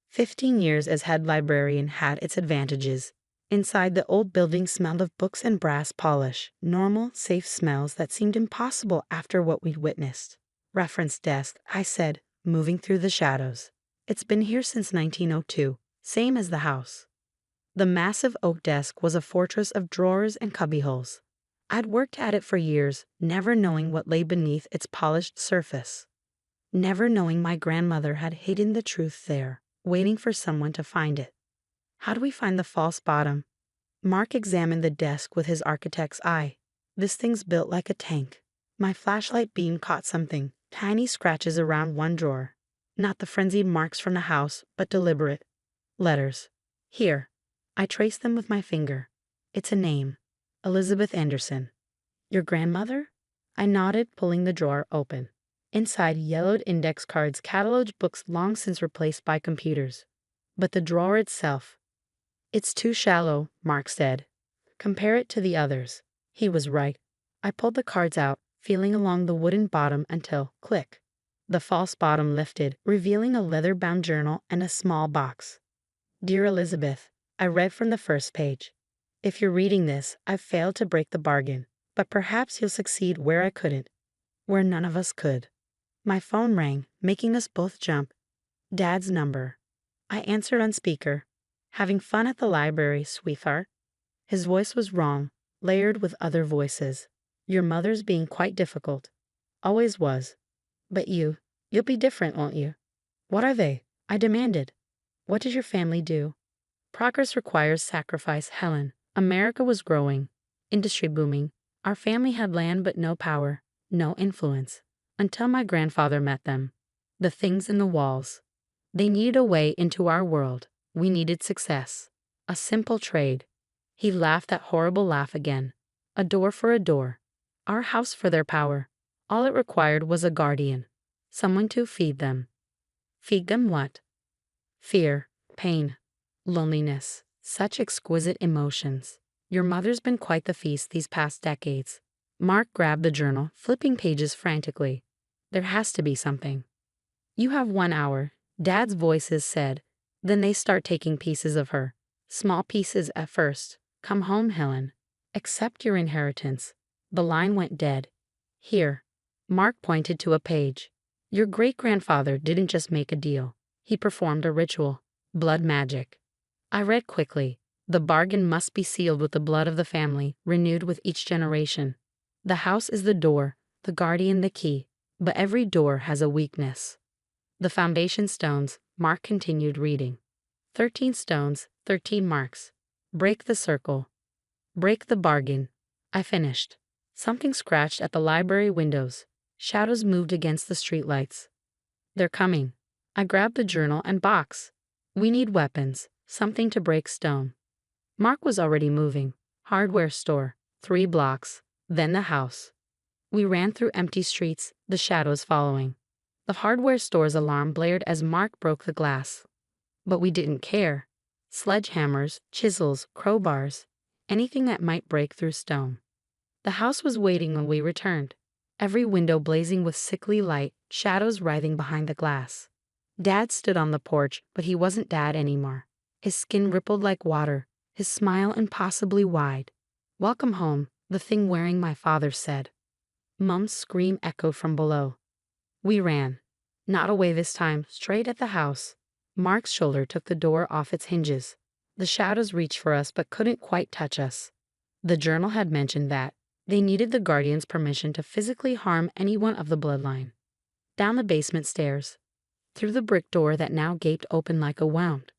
15 years as head librarian had its advantages. Inside, the old building smelled of books and brass polish, normal, safe smells that seemed impossible after what we'd witnessed. "Reference desk," I said, moving through the shadows. "It's been here since 1902, same as the house." The massive oak desk was a fortress of drawers and cubbyholes. I'd worked at it for years, never knowing what lay beneath its polished surface. Never knowing my grandmother had hidden the truth there, waiting for someone to find it. "How do we find the false bottom?" Mark examined the desk with his architect's eye. "This thing's built like a tank." My flashlight beam caught something, tiny scratches around one drawer. Not the frenzied marks from the house, but deliberate. Letters. "Here." I traced them with my finger. "It's a name. Elizabeth Anderson." "Your grandmother?" I nodded, pulling the drawer open. Inside, yellowed index cards cataloged books long since replaced by computers. But the drawer itself. "It's too shallow," Mark said. "Compare it to the others." He was right. I pulled the cards out, feeling along the wooden bottom until, click, the false bottom lifted, revealing a leather-bound journal and a small box. "Dear Elizabeth," I read from the first page. "If you're reading this, I've failed to break the bargain, but perhaps you'll succeed where I couldn't, where none of us could." My phone rang, making us both jump. Dad's number. I answered on speaker. "Having fun at the library, sweetheart?" His voice was wrong, layered with other voices. "Your mother's being quite difficult. Always was. But you'll be different, won't you?" "What are they?" I demanded. "What does your family do?" "Progress requires sacrifice, Helen. America was growing. Industry booming. Our family had land but no power, no influence. Until my grandfather met them. The things in the walls. They needed a way into our world. We needed success. A simple trade. He laughed that horrible laugh again. A door for a door. Our house for their power. All it required was a guardian. Someone to feed them. Feed them what? Fear, pain, loneliness, such exquisite emotions. Your mother's been quite the feast these past decades. Mark grabbed the journal, flipping pages frantically. There has to be something. You have 1 hour, Dad's voices said. Then they start taking pieces of her. Small pieces at first. Come home, Helen. Accept your inheritance. The line went dead. Here. Mark pointed to a page. Your great-grandfather didn't just make a deal. He performed a ritual. Blood magic. I read quickly. The bargain must be sealed with the blood of the family, renewed with each generation. The house is the door, the guardian the key, but every door has a weakness. The foundation stones, Mark continued reading. 13 stones, 13 marks. Break the circle. Break the bargain. I finished. Something scratched at the library windows. Shadows moved against the streetlights. They're coming. I grabbed the journal and box. We need weapons, something to break stone. Mark was already moving. Hardware store, 3 blocks, then the house. We ran through empty streets, the shadows following. The hardware store's alarm blared as Mark broke the glass. But we didn't care. Sledgehammers, chisels, crowbars, anything that might break through stone. The house was waiting when we returned. Every window blazing with sickly light, shadows writhing behind the glass. Dad stood on the porch, but he wasn't Dad anymore. His skin rippled like water, his smile impossibly wide. Welcome home, the thing wearing my father said. Mum's scream echoed from below. We ran. Not away this time, straight at the house. Mark's shoulder took the door off its hinges. The shadows reached for us but couldn't quite touch us. The journal had mentioned that they needed the guardian's permission to physically harm anyone of the bloodline. Down the basement stairs. Through the brick door that now gaped open like a wound.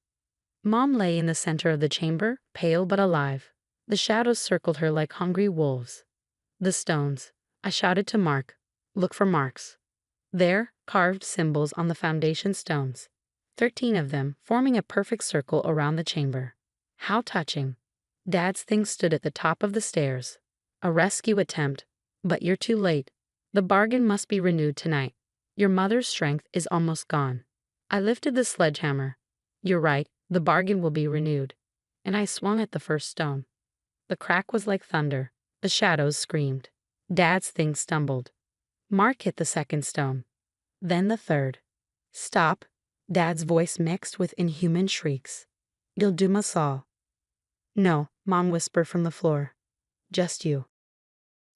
Mom lay in the center of the chamber, pale but alive. The shadows circled her like hungry wolves. The stones. I shouted to Mark. Look for marks. There, carved symbols on the foundation stones. 13 of them, forming a perfect circle around the chamber. How touching. Dad's thing stood at the top of the stairs. A rescue attempt. But you're too late. The bargain must be renewed tonight. Your mother's strength is almost gone. I lifted the sledgehammer. You're right, the bargain will be renewed. And I swung at the first stone. The crack was like thunder. The shadows screamed. Dad's thing stumbled. Mark hit the second stone. Then the third. Stop. Dad's voice mixed with inhuman shrieks. You'll doom us all. No, Mom whispered from the floor. Just you.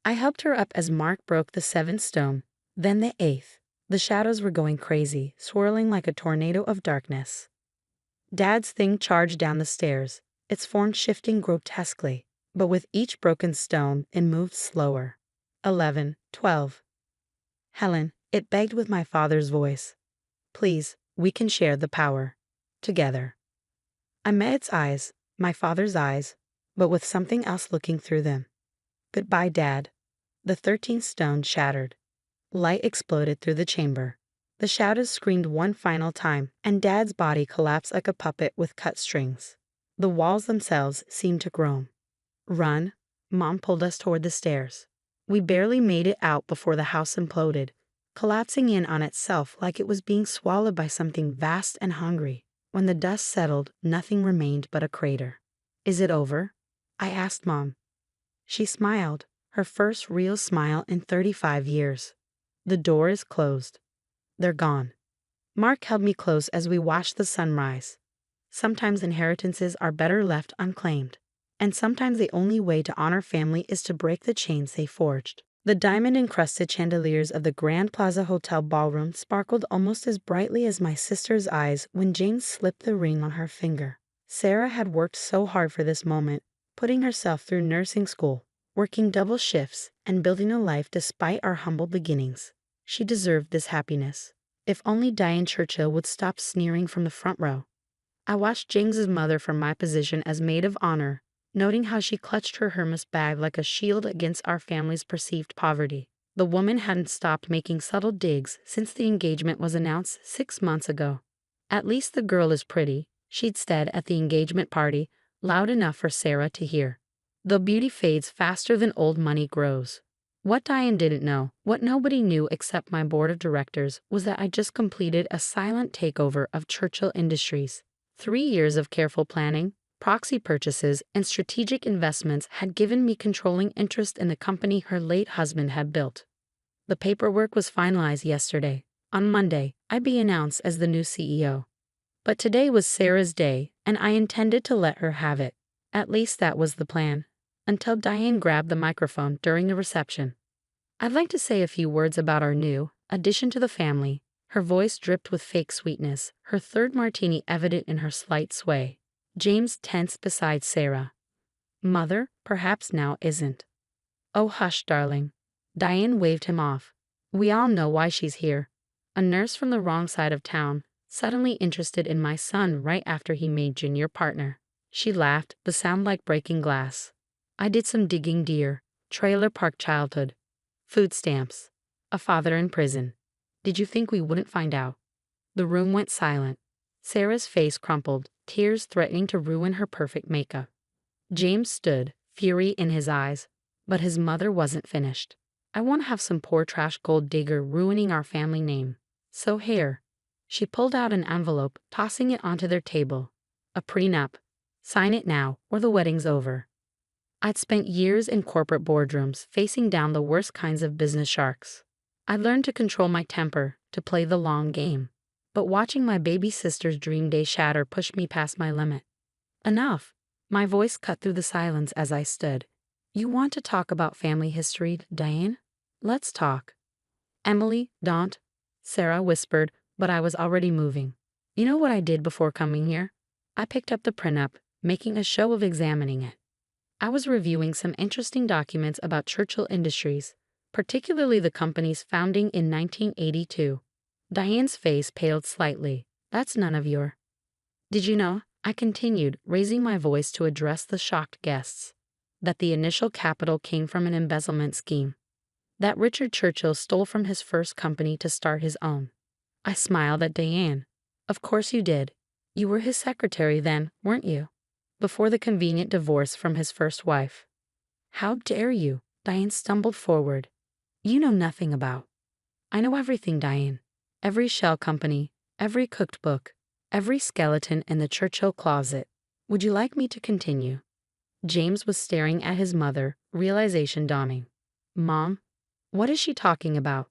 I helped her up as Mark broke the 7th stone, then the 8th. The shadows were going crazy, swirling like a tornado of darkness. Dad's thing charged down the stairs, its form shifting grotesquely, but with each broken stone, it moved slower. 11, 12. Helen, it begged with my father's voice. Please, we can share the power. Together. I met its eyes, my father's eyes, but with something else looking through them. Goodbye, Dad. The 13th stone shattered. Light exploded through the chamber. The shadows screamed one final time, and Dad's body collapsed like a puppet with cut strings. The walls themselves seemed to groan. Run, Mom pulled us toward the stairs. We barely made it out before the house imploded, collapsing in on itself like it was being swallowed by something vast and hungry. When the dust settled, nothing remained but a crater. Is it over? I asked Mom. She smiled, her first real smile in 35 years. The door is closed. They're gone. Mark held me close as we watched the sunrise. Sometimes inheritances are better left unclaimed, and sometimes the only way to honor family is to break the chains they forged. The diamond-encrusted chandeliers of the Grand Plaza Hotel ballroom sparkled almost as brightly as my sister's eyes when James slipped the ring on her finger. Sarah had worked so hard for this moment, putting herself through nursing school, working double shifts, and building a life despite our humble beginnings. She deserved this happiness. If only Diane Churchill would stop sneering from the front row. I watched James's mother from my position as maid of honor, noting how she clutched her Hermes bag like a shield against our family's perceived poverty. The woman hadn't stopped making subtle digs since the engagement was announced 6 months ago. At least the girl is pretty, she'd said at the engagement party, loud enough for Sarah to hear. The beauty fades faster than old money grows. What Diane didn't know, what nobody knew except my board of directors, was that I just completed a silent takeover of Churchill Industries. 3 years of careful planning, proxy purchases, and strategic investments had given me controlling interest in the company her late husband had built. The paperwork was finalized yesterday. On Monday, I'd be announced as the new CEO. But today was Sarah's day, and I intended to let her have it. At least that was the plan. Until Diane grabbed the microphone during the reception. "I'd like to say a few words about our new addition to the family." Her voice dripped with fake sweetness, her third martini evident in her slight sway. James tensed beside Sarah. "Mother, perhaps now isn't." "Oh, hush, darling." Diane waved him off. "We all know why she's here. A nurse from the wrong side of town, suddenly interested in my son right after he made junior partner." She laughed, the sound like breaking glass. "I did some digging, dear. Trailer park childhood. Food stamps. A father in prison. Did you think we wouldn't find out?" The room went silent. Sarah's face crumpled, tears threatening to ruin her perfect makeup. James stood, fury in his eyes, but his mother wasn't finished. "I won't have some poor trash gold digger ruining our family name. So here." She pulled out an envelope, tossing it onto their table. "A prenup. Sign it now, or the wedding's over." I'd spent years in corporate boardrooms facing down the worst kinds of business sharks. I learned to control my temper, to play the long game. But watching my baby sister's dream day shatter pushed me past my limit. "Enough." My voice cut through the silence as I stood. "You want to talk about family history, Diane? Let's talk." "Emily, don't," Sarah whispered, but I was already moving. "You know what I did before coming here?" I picked up the prenup, making a show of examining it. I was reviewing some interesting documents about Churchill Industries, particularly the company's founding in 1982. Diane's face paled slightly. "That's none of your—" "Did you know," I continued, raising my voice to address the shocked guests, "that the initial capital came from an embezzlement scheme? That Richard Churchill stole from his first company to start his own?" I smiled at Diane. "Of course you did. You were his secretary then, weren't you? Before the convenient divorce from his first wife." "How dare you?" Diane stumbled forward. "You know nothing about—" "I know everything, Diane. Every shell company, every cooked book, every skeleton in the Churchill closet. Would you like me to continue?" James was staring at his mother, realization dawning. "Mom, what is she talking about?"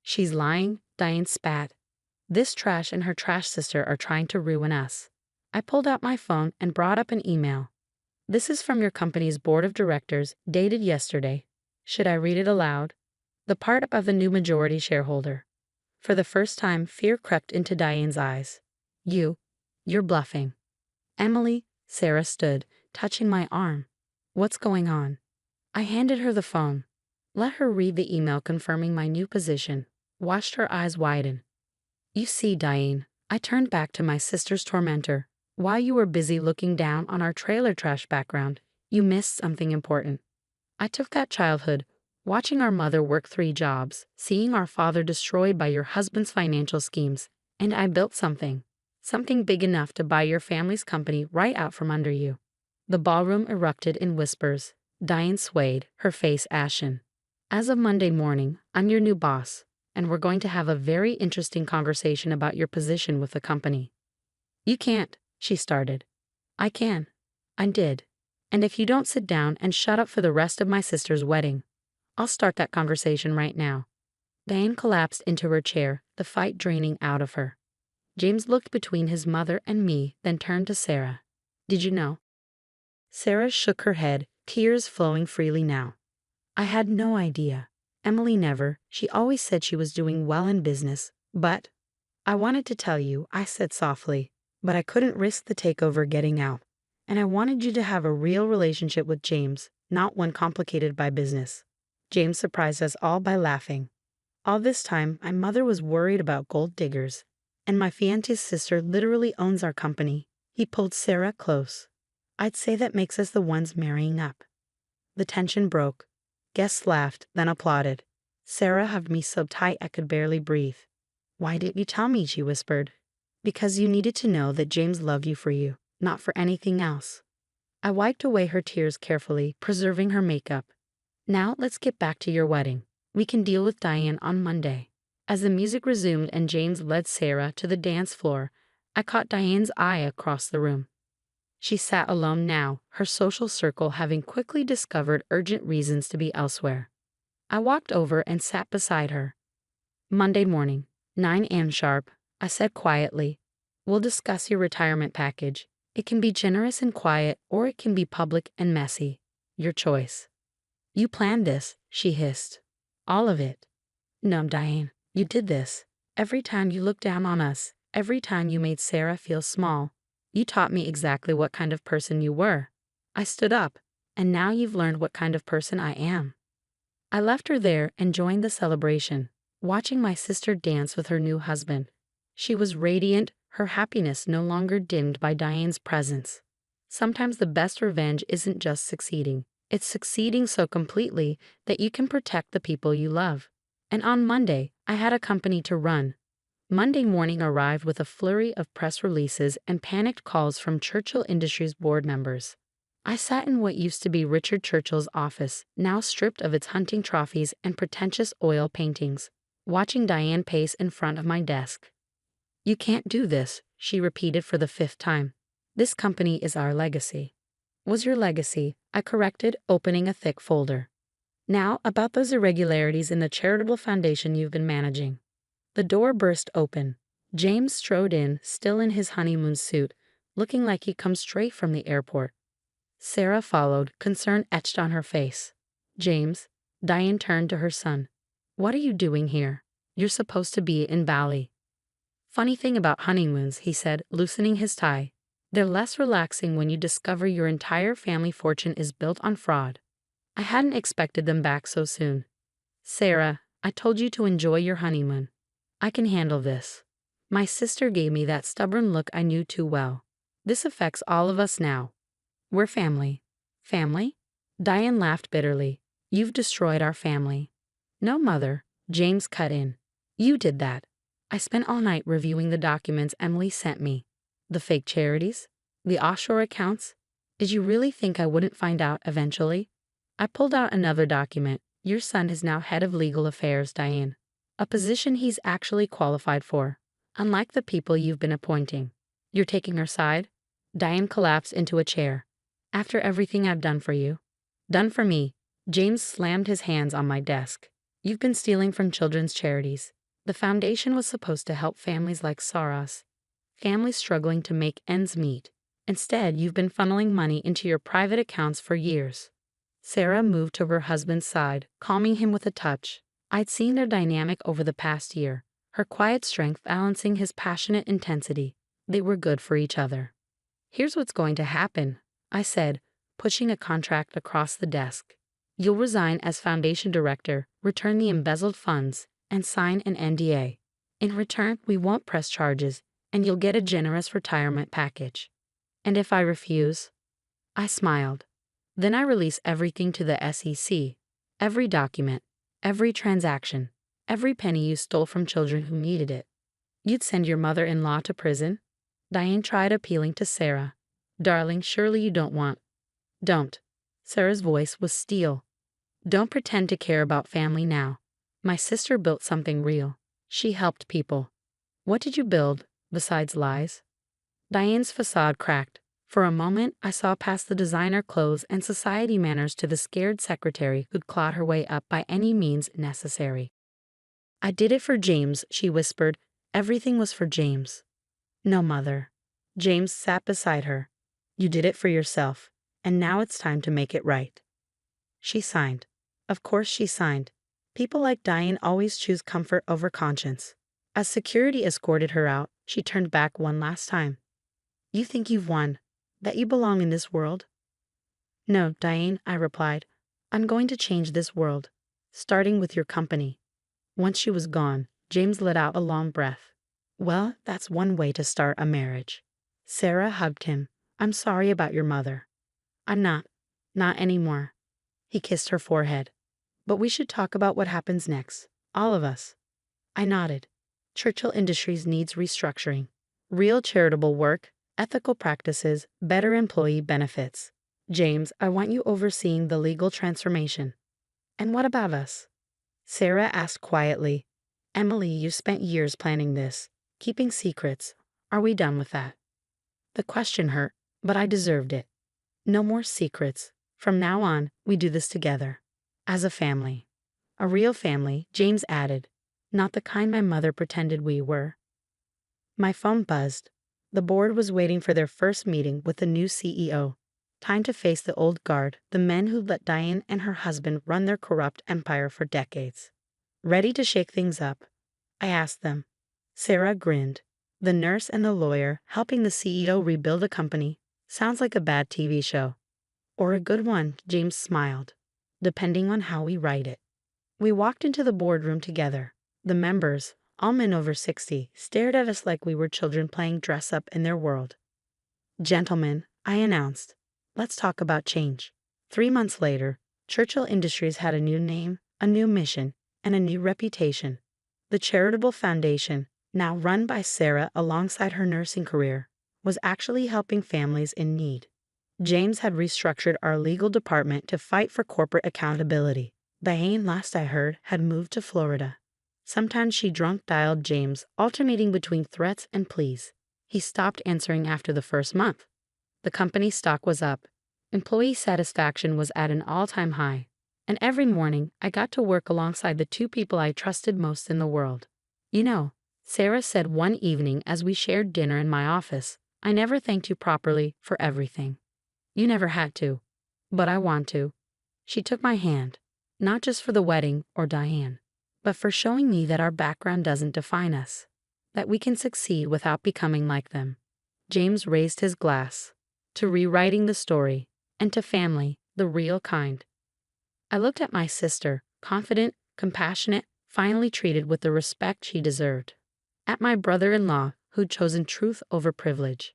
"She's lying," Diane spat. "This trash and her trash sister are trying to ruin us." I pulled out my phone and brought up an email. "This is from your company's board of directors, dated yesterday." Should I read it aloud? The part of the new majority shareholder. For the first time, fear crept into Diane's eyes. You're bluffing." "Emily," Sarah stood, touching my arm. "What's going on?" I handed her the phone. Let her read the email confirming my new position. Watched her eyes widen. "You see, Diane," I turned back to my sister's tormentor. "While you were busy looking down on our trailer trash background, you missed something important. I took that childhood, watching our mother work 3 jobs, seeing our father destroyed by your husband's financial schemes, and I built something. Something big enough to buy your family's company right out from under you." The ballroom erupted in whispers. Diane swayed, her face ashen. "As of Monday morning, I'm your new boss, and we're going to have a very interesting conversation about your position with the company." "You can't," she started. "I can. I did. And if you don't sit down and shut up for the rest of my sister's wedding, I'll start that conversation right now." Diane collapsed into her chair, the fight draining out of her. James looked between his mother and me, then turned to Sarah. "Did you know?" Sarah shook her head, tears flowing freely now. "I had no idea. Emily never. She always said she was doing well in business, but—" "I wanted to tell you," I said softly, "but I couldn't risk the takeover getting out. And I wanted you to have a real relationship with James, not one complicated by business." James surprised us all by laughing. "All this time, my mother was worried about gold diggers. And my fiancée's sister literally owns our company." He pulled Sarah close. "I'd say that makes us the ones marrying up." The tension broke. Guests laughed, then applauded. Sarah hugged me so tight I could barely breathe. "Why didn't you tell me?" she whispered. "Because you needed to know that James loved you for you, not for anything else." I wiped away her tears carefully, preserving her makeup. Now let's get back to your wedding. We can deal with Diane on Monday. As the music resumed and James led Sarah to the dance floor, I caught Diane's eye across the room. She sat alone now, her social circle having quickly discovered urgent reasons to be elsewhere. I walked over and sat beside her. Monday morning, 9 a.m. sharp, I said quietly, "We'll discuss your retirement package. It can be generous and quiet, or it can be public and messy. Your choice." "You planned this," she hissed. "All of it." "No, Diane, you did this. Every time you looked down on us, every time you made Sarah feel small, you taught me exactly what kind of person you were." I stood up, "And now you've learned what kind of person I am." I left her there and joined the celebration, watching my sister dance with her new husband. She was radiant, her happiness no longer dimmed by Diane's presence. Sometimes the best revenge isn't just succeeding, it's succeeding so completely that you can protect the people you love. And on Monday, I had a company to run. Monday morning arrived with a flurry of press releases and panicked calls from Churchill Industries board members. I sat in what used to be Richard Churchill's office, now stripped of its hunting trophies and pretentious oil paintings, watching Diane pace in front of my desk. "You can't do this," she repeated for the 5th time. "This company is our legacy." "Was your legacy," I corrected, opening a thick folder. "Now, about those irregularities in the charitable foundation you've been managing." The door burst open. James strode in, still in his honeymoon suit, looking like he'd come straight from the airport. Sarah followed, concern etched on her face. "James," Diane turned to her son. "What are you doing here? You're supposed to be in Bali." "Funny thing about honeymoons," he said, loosening his tie. "They're less relaxing when you discover your entire family fortune is built on fraud." I hadn't expected them back so soon. "Sarah, I told you to enjoy your honeymoon. I can handle this." My sister gave me that stubborn look I knew too well. "This affects all of us now. We're family." "Family?" Diane laughed bitterly. "You've destroyed our family." "No, Mother," James cut in. "You did that. I spent all night reviewing the documents Emily sent me. The fake charities? The offshore accounts? Did you really think I wouldn't find out eventually?" I pulled out another document. "Your son is now head of legal affairs, Diane. A position he's actually qualified for, unlike the people you've been appointing." "You're taking her side?" Diane collapsed into a chair. "After everything I've done for you." "Done for me." James slammed his hands on my desk. "You've been stealing from children's charities. The foundation was supposed to help families like Sarah's, families struggling to make ends meet. Instead, you've been funneling money into your private accounts for years." Sarah moved to her husband's side, calming him with a touch. I'd seen their dynamic over the past year, her quiet strength balancing his passionate intensity. They were good for each other. "Here's what's going to happen," I said, pushing a contract across the desk. "You'll resign as foundation director, return the embezzled funds, and sign an NDA. In return, we won't press charges, and you'll get a generous retirement package." "And if I refuse?" I smiled. "Then I release everything to the SEC. Every document, every transaction, every penny you stole from children who needed it." "You'd send your mother-in-law to prison?" Diane tried appealing to Sarah. "Darling, surely you don't want—" "Don't." Sarah's voice was steel. "Don't pretend to care about family now. My sister built something real. She helped people." "What did you build, besides lies?" Diane's facade cracked. For a moment, I saw past the designer clothes and society manners to the scared secretary who'd clawed her way up by any means necessary. "I did it for James," she whispered. "Everything was for James." "No, Mother." James sat beside her. "You did it for yourself, and now it's time to make it right." She signed. Of course she signed. People like Diane always choose comfort over conscience. As security escorted her out, she turned back one last time. "You think you've won? That you belong in this world?" "No, Diane," I replied. "I'm going to change this world, starting with your company." Once she was gone, James let out a long breath. "Well, that's one way to start a marriage." Sarah hugged him. "I'm sorry about your mother." "I'm not. Not anymore." He kissed her forehead. "But we should talk about what happens next. All of us." I nodded. "Churchill Industries needs restructuring. Real charitable work, ethical practices, better employee benefits. James, I want you overseeing the legal transformation. And what about us? Sarah asked quietly. Emily, you spent years planning this, keeping secrets. Are we done with that? The question hurt, but I deserved it. No more secrets. From now on, we do this together. As a family. A real family, James added. Not the kind my mother pretended we were. My phone buzzed. The board was waiting for their first meeting with the new CEO. Time to face the old guard, the men who let Diane and her husband run their corrupt empire for decades. Ready to shake things up? I asked them. Sarah grinned. The nurse and the lawyer helping the CEO rebuild a company. Sounds like a bad TV show. Or a good one, James smiled. Depending on how we write it. We walked into the boardroom together. The members, all men over 60, stared at us like we were children playing dress-up in their world. Gentlemen, I announced, let's talk about change. 3 months later, Churchill Industries had a new name, a new mission, and a new reputation. The charitable foundation, now run by Sarah alongside her nursing career, was actually helping families in need. James had restructured our legal department to fight for corporate accountability. Diane, last I heard, had moved to Florida. Sometimes she drunk-dialed James, alternating between threats and pleas. He stopped answering after the first month. The company's stock was up. Employee satisfaction was at an all-time high. And every morning, I got to work alongside the two people I trusted most in the world. You know, Sarah said one evening as we shared dinner in my office, I never thanked you properly for everything. You never had to. But I want to. She took my hand. Not just for the wedding or Diane, but for showing me that our background doesn't define us, that we can succeed without becoming like them. James raised his glass. To rewriting the story, and to family, the real kind. I looked at my sister, confident, compassionate, finally treated with the respect she deserved. At my brother-in-law, who'd chosen truth over privilege.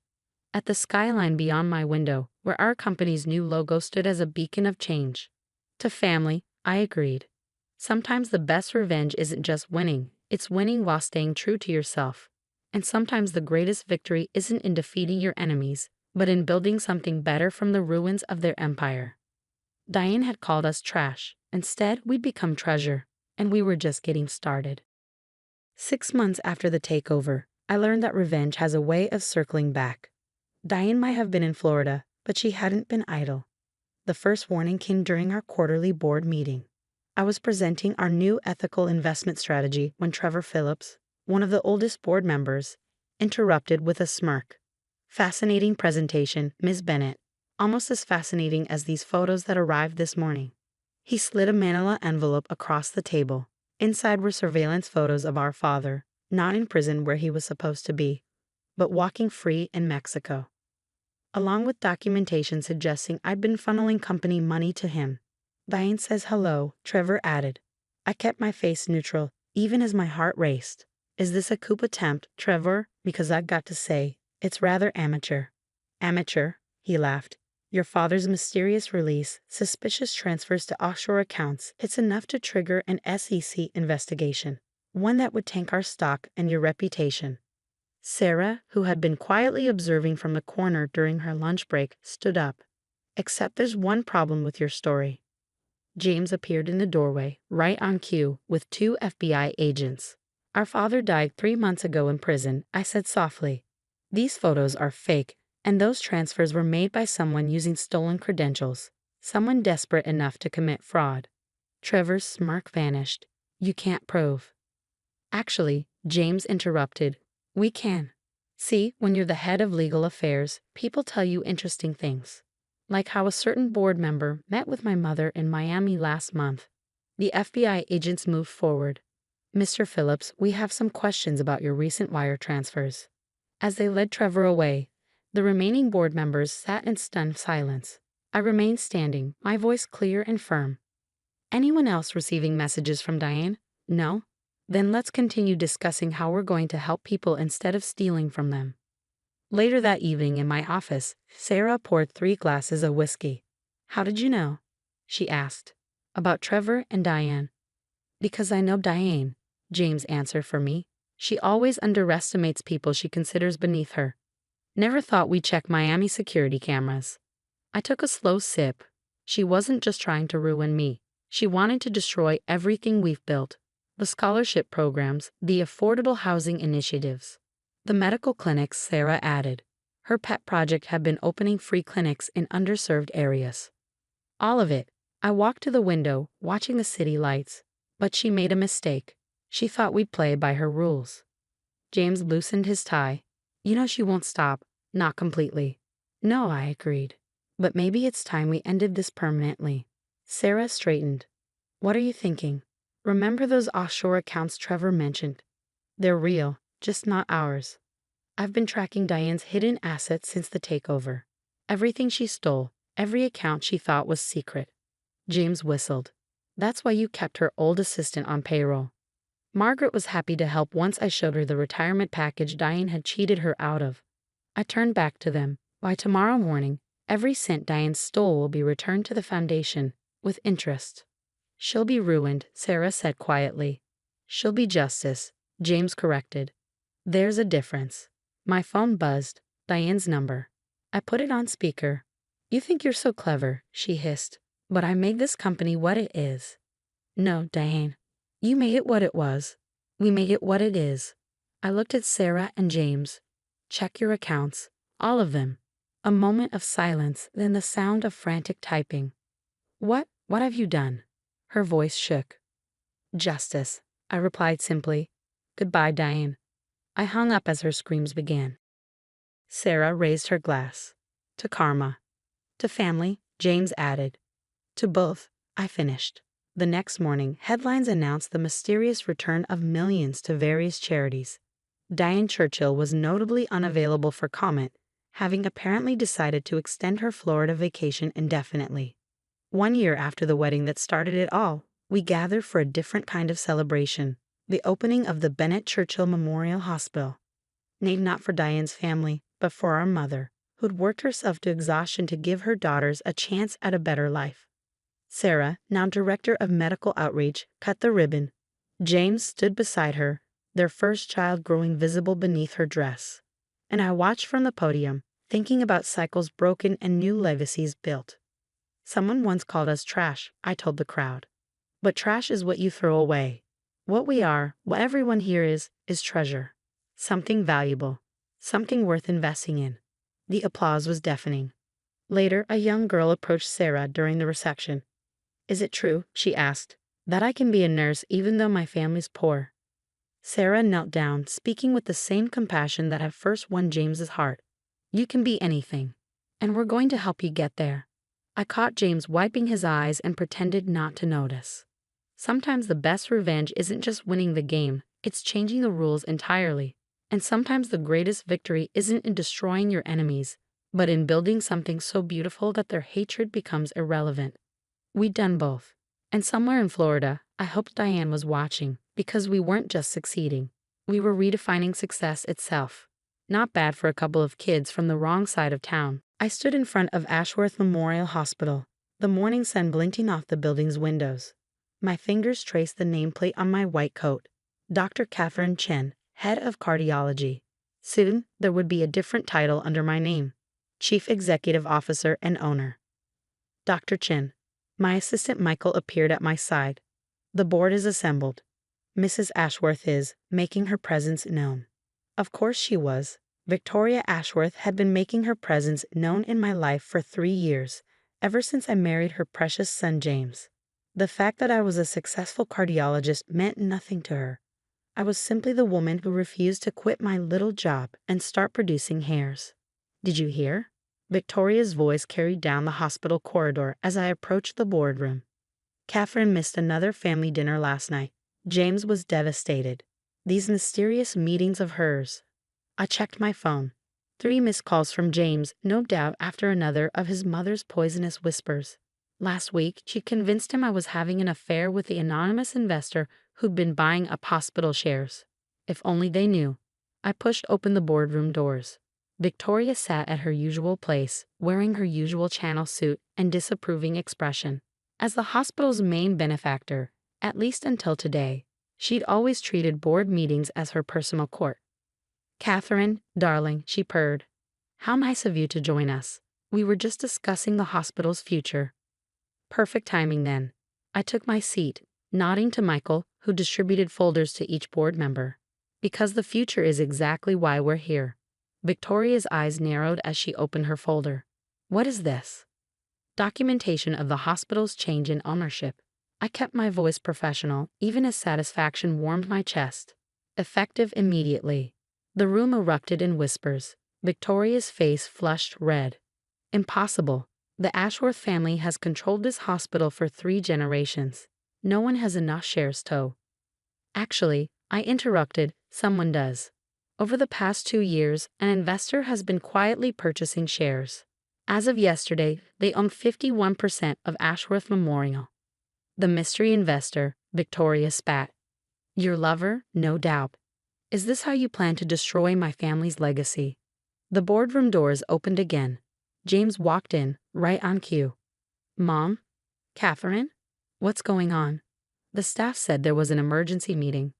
At the skyline beyond my window, where our company's new logo stood as a beacon of change. To family, I agreed. Sometimes the best revenge isn't just winning, it's winning while staying true to yourself. And sometimes the greatest victory isn't in defeating your enemies, but in building something better from the ruins of their empire. Diane had called us trash. Instead, we'd become treasure, and we were just getting started. 6 months after the takeover, I learned that revenge has a way of circling back. Diane might have been in Florida, but she hadn't been idle. The first warning came during our quarterly board meeting. I was presenting our new ethical investment strategy when Trevor Phillips, one of the oldest board members, interrupted with a smirk. Fascinating presentation, Ms. Bennett. Almost as fascinating as these photos that arrived this morning. He slid a manila envelope across the table. Inside were surveillance photos of our father, not in prison where he was supposed to be, but walking free in Mexico. Along with documentation suggesting I'd been funneling company money to him. Diane says hello, Trevor added. I kept my face neutral, even as my heart raced. Is this a coup attempt, Trevor? Because I've got to say, it's rather amateur. Amateur, he laughed. Your father's mysterious release, suspicious transfers to offshore accounts, it's enough to trigger an SEC investigation. One that would tank our stock and your reputation. Sarah, who had been quietly observing from the corner during her lunch break, stood up. Except there's one problem with your story. James appeared in the doorway, right on cue, with 2 FBI agents. Our father died 3 months ago in prison, I said softly. These photos are fake, and those transfers were made by someone using stolen credentials, someone desperate enough to commit fraud. Trevor's smirk vanished. You can't prove. Actually, James interrupted. We can. See, when you're the head of legal affairs, people tell you interesting things. Like how a certain board member met with my mother in Miami last month. The FBI agents moved forward. Mr. Phillips, we have some questions about your recent wire transfers. As they led Trevor away, the remaining board members sat in stunned silence. I remained standing, my voice clear and firm. Anyone else receiving messages from Diane? No? Then let's continue discussing how we're going to help people instead of stealing from them. Later that evening in my office, Sarah poured 3 glasses of whiskey. How did you know? She asked. About Trevor and Diane. Because I know Diane, James answered for me. She always underestimates people she considers beneath her. Never thought we'd check Miami security cameras. I took a slow sip. She wasn't just trying to ruin me. She wanted to destroy everything we've built. The scholarship programs, the affordable housing initiatives, the medical clinics, Sarah added. Her pet project had been opening free clinics in underserved areas. All of it. I walked to the window, watching the city lights. But she made a mistake. She thought we'd play by her rules. James loosened his tie. You know she won't stop. Not completely. No, I agreed. But maybe it's time we ended this permanently. Sarah straightened. What are you thinking? Remember those offshore accounts Trevor mentioned? They're real, just not ours. I've been tracking Diane's hidden assets since the takeover. Everything she stole, every account she thought was secret. James whistled. That's why you kept her old assistant on payroll. Margaret was happy to help once I showed her the retirement package Diane had cheated her out of. I turned back to them. By tomorrow morning, every cent Diane stole will be returned to the foundation, with interest. She'll be ruined, Sarah said quietly. She'll be justice, James corrected. There's a difference. My phone buzzed. Diane's number. I put it on speaker. You think you're so clever, she hissed. But I made this company what it is. No, Diane. You made it what it was. We made it what it is. I looked at Sarah and James. Check your accounts. All of them. A moment of silence, then the sound of frantic typing. What have you done? Her voice shook. Justice, I replied simply. Goodbye, Diane. I hung up as her screams began. Sarah raised her glass. To karma. To family, James added. To both, I finished. The next morning, headlines announced the mysterious return of millions to various charities. Diane Churchill was notably unavailable for comment, having apparently decided to extend her Florida vacation indefinitely. 1 year after the wedding that started it all, we gathered for a different kind of celebration, the opening of the Bennett Churchill Memorial Hospital. Named not for Diane's family, but for our mother, who'd worked herself to exhaustion to give her daughters a chance at a better life. Sarah, now director of medical outreach, cut the ribbon. James stood beside her, their first child growing visible beneath her dress. And I watched from the podium, thinking about cycles broken and new legacies built. Someone once called us trash, I told the crowd. But trash is what you throw away. What we are, what everyone here is treasure. Something valuable. Something worth investing in. The applause was deafening. Later, a young girl approached Sarah during the reception. Is it true, she asked, that I can be a nurse even though my family's poor? Sarah knelt down, speaking with the same compassion that had first won James's heart. You can be anything, and we're going to help you get there. I caught James wiping his eyes and pretended not to notice. Sometimes the best revenge isn't just winning the game, it's changing the rules entirely. And sometimes the greatest victory isn't in destroying your enemies, but in building something so beautiful that their hatred becomes irrelevant. We'd done both. And somewhere in Florida, I hoped Diane was watching, because we weren't just succeeding. We were redefining success itself. Not bad for a couple of kids from the wrong side of town. I stood in front of Ashworth Memorial Hospital, the morning sun glinting off the building's windows. My fingers traced the nameplate on my white coat. Dr. Catherine Chen, head of cardiology. Soon, there would be a different title under my name. Chief Executive Officer and Owner. Dr. Chen. My assistant Michael appeared at my side. The board is assembled. Mrs. Ashworth is making her presence known. Of course she was. Victoria Ashworth had been making her presence known in my life for 3 years, ever since I married her precious son James. The fact that I was a successful cardiologist meant nothing to her. I was simply the woman who refused to quit my little job and start producing hairs. Did you hear? Victoria's voice carried down the hospital corridor as I approached the boardroom. Catherine missed another family dinner last night. James was devastated. These mysterious meetings of hers. I checked my phone. 3 missed calls from James, no doubt after another of his mother's poisonous whispers. Last week, she convinced him I was having an affair with the anonymous investor who'd been buying up hospital shares. If only they knew. I pushed open the boardroom doors. Victoria sat at her usual place, wearing her usual channel suit and disapproving expression. As the hospital's main benefactor, at least until today, she'd always treated board meetings as her personal court. Catherine, darling, she purred. How nice of you to join us. We were just discussing the hospital's future. Perfect timing then. I took my seat, nodding to Michael, who distributed folders to each board member. Because the future is exactly why we're here. Victoria's eyes narrowed as she opened her folder. What is this? Documentation of the hospital's change in ownership. I kept my voice professional, even as satisfaction warmed my chest. Effective immediately. The room erupted in whispers. Victoria's face flushed red. Impossible. The Ashworth family has controlled this hospital for 3 generations. No one has enough shares to. Actually, I interrupted, someone does. Over the past 2 years, an investor has been quietly purchasing shares. As of yesterday, they own 51% of Ashworth Memorial. The mystery investor, Victoria spat. Your lover, no doubt. Is this how you plan to destroy my family's legacy? The boardroom doors opened again. James walked in, right on cue. Mom? Catherine? What's going on? The staff said there was an emergency meeting.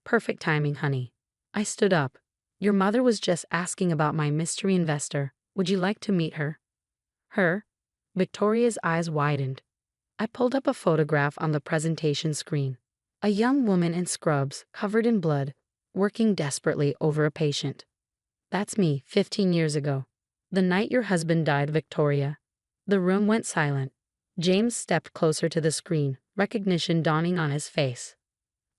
Perfect timing, honey. I stood up. Your mother was just asking about my mystery investor. Would you like to meet her? Her? Victoria's eyes widened. I pulled up a photograph on the presentation screen. A young woman in scrubs, covered in blood, working desperately over a patient. That's me, 15 years ago. The night your husband died, Victoria. The room went silent. James stepped closer to the screen, recognition dawning on his face.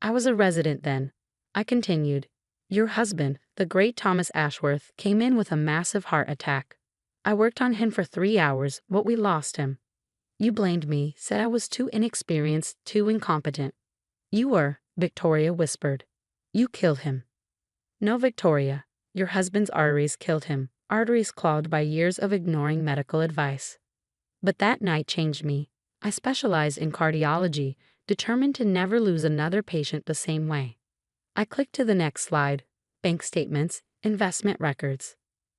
I was a resident then. I continued. Your husband, the great Thomas Ashworth, came in with a massive heart attack. I worked on him for 3 hours, but we lost him. You blamed me, said I was too inexperienced, too incompetent. You were, Victoria whispered. You killed him. No, Victoria. Your husband's arteries killed him, arteries clogged by years of ignoring medical advice. But that night changed me. I specialized in cardiology, determined to never lose another patient the same way. I clicked to the next slide. Bank statements, investment records.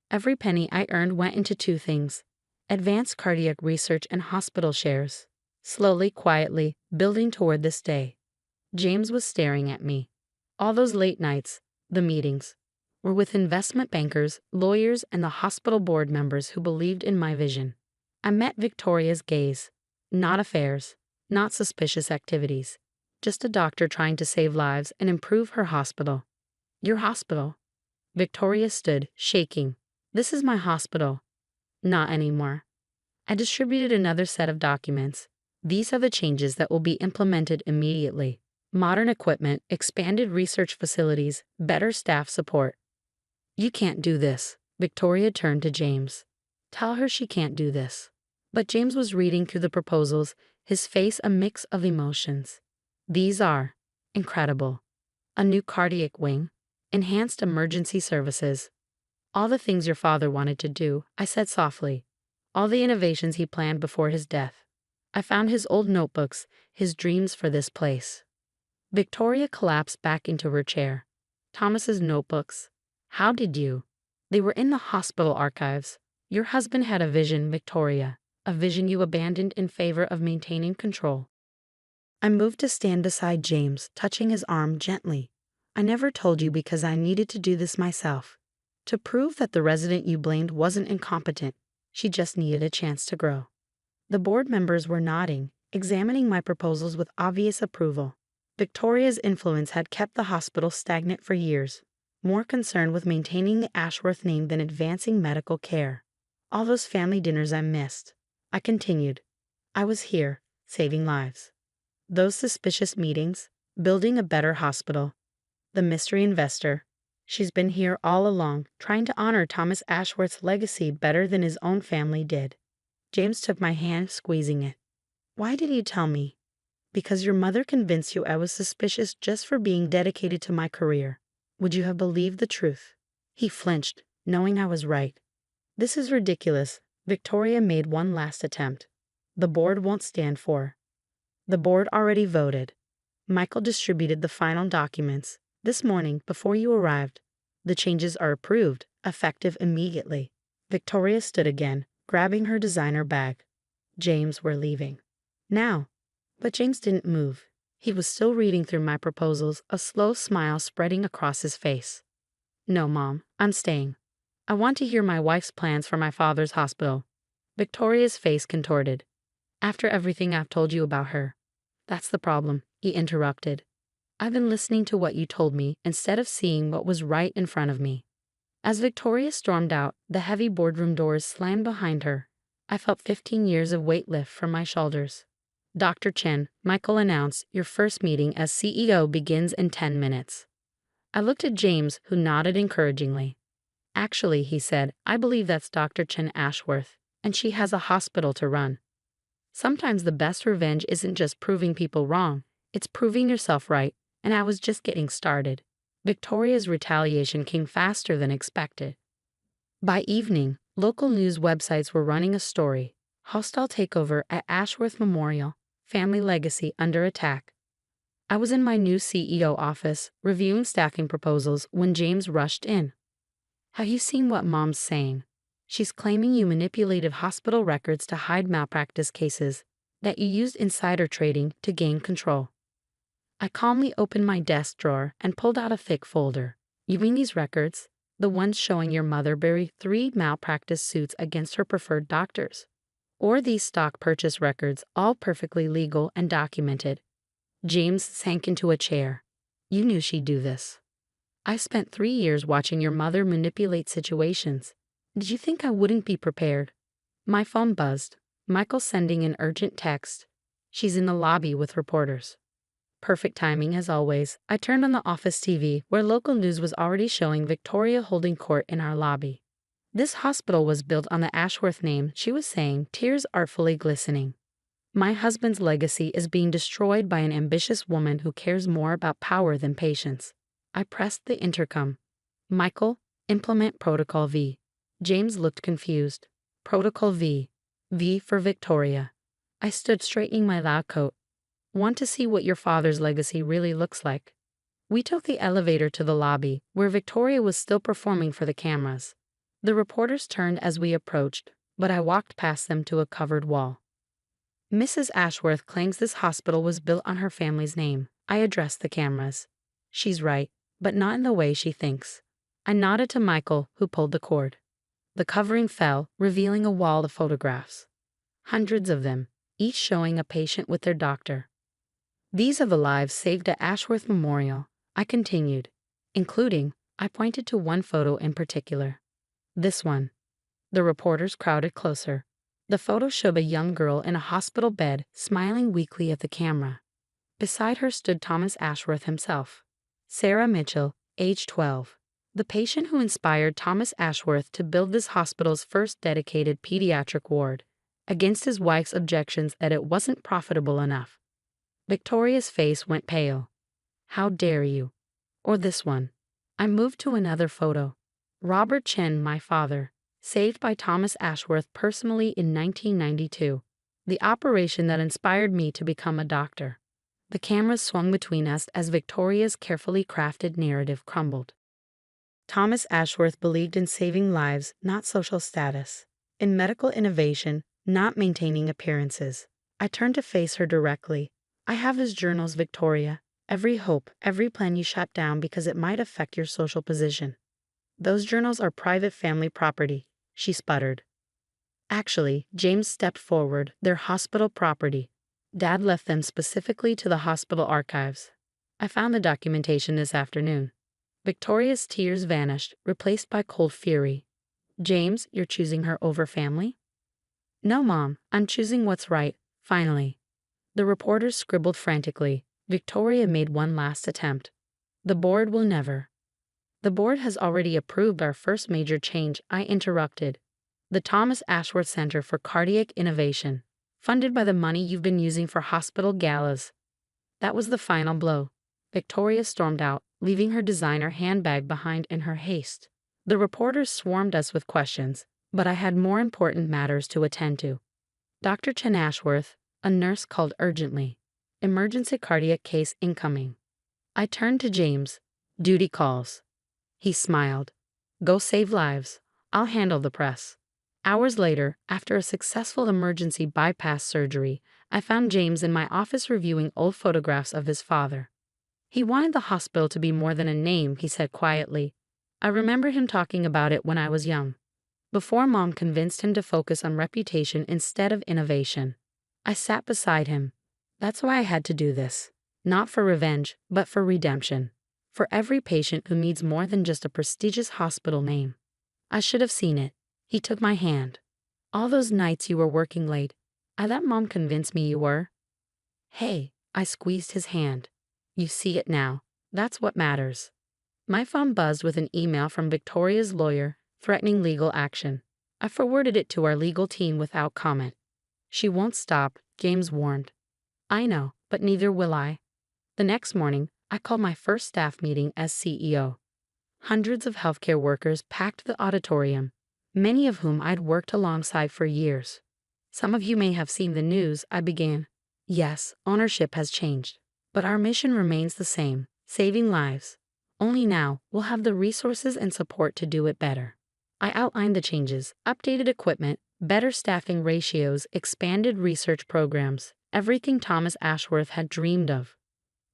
Every penny I earned went into 2 things. Advanced cardiac research and hospital shares. Slowly, quietly, building toward this day. James was staring at me. All those late nights, the meetings, were with investment bankers, lawyers, and the hospital board members who believed in my vision. I met Victoria's gaze. Not affairs, not suspicious activities. Just a doctor trying to save lives and improve her hospital. Your hospital. Victoria stood, shaking. This is my hospital. Not anymore. I distributed another set of documents. These are the changes that will be implemented immediately. Modern equipment, expanded research facilities, better staff support. You can't do this. Victoria turned to James. Tell her she can't do this. But James was reading through the proposals, his face a mix of emotions. These are incredible. A new cardiac wing, enhanced emergency services. All the things your father wanted to do, I said softly. All the innovations he planned before his death. I found his old notebooks, his dreams for this place. Victoria collapsed back into her chair. Thomas's notebooks. How did you? They were in the hospital archives. Your husband had a vision, Victoria. A vision you abandoned in favor of maintaining control. I moved to stand beside James, touching his arm gently. I never told you because I needed to do this myself. To prove that the resident you blamed wasn't incompetent. She just needed a chance to grow. The board members were nodding, examining my proposals with obvious approval. Victoria's influence had kept the hospital stagnant for years, more concerned with maintaining the Ashworth name than advancing medical care. All those family dinners I missed. I continued. I was here, saving lives. Those suspicious meetings, building a better hospital. The mystery investor. She's been here all along, trying to honor Thomas Ashworth's legacy better than his own family did. James took my hand, squeezing it. Why did you tell me? Because your mother convinced you I was suspicious just for being dedicated to my career. Would you have believed the truth? He flinched, knowing I was right. This is ridiculous. Victoria made one last attempt. The board won't stand for. The board already voted. Michael distributed the final documents this morning before you arrived. The changes are approved, effective immediately. Victoria stood again, grabbing her designer bag. James, we're leaving. Now. But James didn't move. He was still reading through my proposals, a slow smile spreading across his face. No, Mom, I'm staying. I want to hear my wife's plans for my father's hospital. Victoria's face contorted. After everything I've told you about her. That's the problem, he interrupted. I've been listening to what you told me instead of seeing what was right in front of me. As Victoria stormed out, the heavy boardroom doors slammed behind her. I felt 15 years of weight lift from my shoulders. Dr. Chen, Michael announced, your first meeting as CEO begins in 10 minutes. I looked at James, who nodded encouragingly. Actually, he said, I believe that's Dr. Chen Ashworth, and she has a hospital to run. Sometimes the best revenge isn't just proving people wrong, it's proving yourself right, and I was just getting started. Victoria's retaliation came faster than expected. By evening, local news websites were running a story, hostile takeover at Ashworth Memorial, family legacy under attack. I was in my new CEO office, reviewing staffing proposals when James rushed in. Have you seen what Mom's saying? She's claiming you manipulated hospital records to hide malpractice cases, that you used insider trading to gain control. I calmly opened my desk drawer and pulled out a thick folder. You mean these records? The ones showing your mother buried 3 malpractice suits against her preferred doctors? Or these stock purchase records, all perfectly legal and documented? James sank into a chair. You knew she'd do this. I spent 3 years watching your mother manipulate situations. Did you think I wouldn't be prepared? My phone buzzed. Michael sending an urgent text. She's in the lobby with reporters. Perfect timing as always. I turned on the office TV where local news was already showing Victoria holding court in our lobby. This hospital was built on the Ashworth name, she was saying, tears artfully glistening. My husband's legacy is being destroyed by an ambitious woman who cares more about power than patience. I pressed the intercom. Michael, implement Protocol V. James looked confused. Protocol V. V for Victoria. I stood straightening my lab coat. Want to see what your father's legacy really looks like? We took the elevator to the lobby, where Victoria was still performing for the cameras. The reporters turned as we approached, but I walked past them to a covered wall. Mrs. Ashworth claims this hospital was built on her family's name. I addressed the cameras. She's right, but not in the way she thinks. I nodded to Michael, who pulled the cord. The covering fell, revealing a wall of photographs. Hundreds of them, each showing a patient with their doctor. These are the lives saved at Ashworth Memorial, I continued, including, I pointed to one photo in particular. This one. The reporters crowded closer. The photo showed a young girl in a hospital bed, smiling weakly at the camera. Beside her stood Thomas Ashworth himself. Sarah Mitchell, age 12. The patient who inspired Thomas Ashworth to build this hospital's first dedicated pediatric ward, against his wife's objections that it wasn't profitable enough. Victoria's face went pale. How dare you? Or this one. I moved to another photo. Robert Chen, my father, saved by Thomas Ashworth personally in 1992, the operation that inspired me to become a doctor. The cameras swung between us as Victoria's carefully crafted narrative crumbled. Thomas Ashworth believed in saving lives, not social status. In medical innovation, not maintaining appearances. I turned to face her directly. I have his journals, Victoria. Every hope, every plan you shut down because it might affect your social position. Those journals are private family property, she sputtered. Actually, James stepped forward, they're hospital property. Dad left them specifically to the hospital archives. I found the documentation this afternoon. Victoria's tears vanished, replaced by cold fury. James, you're choosing her over family? No, Mom, I'm choosing what's right, finally. The reporters scribbled frantically. Victoria made one last attempt. The board will never. The board has already approved our first major change, I interrupted. The Thomas Ashworth Center for Cardiac Innovation, funded by the money you've been using for hospital galas. That was the final blow. Victoria stormed out, leaving her designer handbag behind in her haste. The reporters swarmed us with questions, but I had more important matters to attend to. Dr. Chen Ashworth, a nurse called urgently. Emergency cardiac case incoming. I turned to James. Duty calls. He smiled. Go save lives. I'll handle the press. Hours later, after a successful emergency bypass surgery, I found James in my office reviewing old photographs of his father. He wanted the hospital to be more than a name, he said quietly. I remember him talking about it when I was young. before Mom convinced him to focus on reputation instead of innovation. I sat beside him. That's why I had to do this. Not for revenge, but for redemption. For every patient who needs more than just a prestigious hospital name. I should have seen it. He took my hand. All those nights you were working late, I let Mom convince me you were. Hey, I squeezed his hand. You see it now. That's what matters. My phone buzzed with an email from Victoria's lawyer, threatening legal action. I forwarded it to our legal team without comment. She won't stop, James warned. I know, but neither will I. The next morning, I called my first staff meeting as CEO. Hundreds of healthcare workers packed the auditorium, many of whom I'd worked alongside for years. Some of you may have seen the news, I began. Yes, ownership has changed, but our mission remains the same, saving lives. Only now, we'll have the resources and support to do it better. I outlined the changes, updated equipment, better staffing ratios, expanded research programs, everything Thomas Ashworth had dreamed of.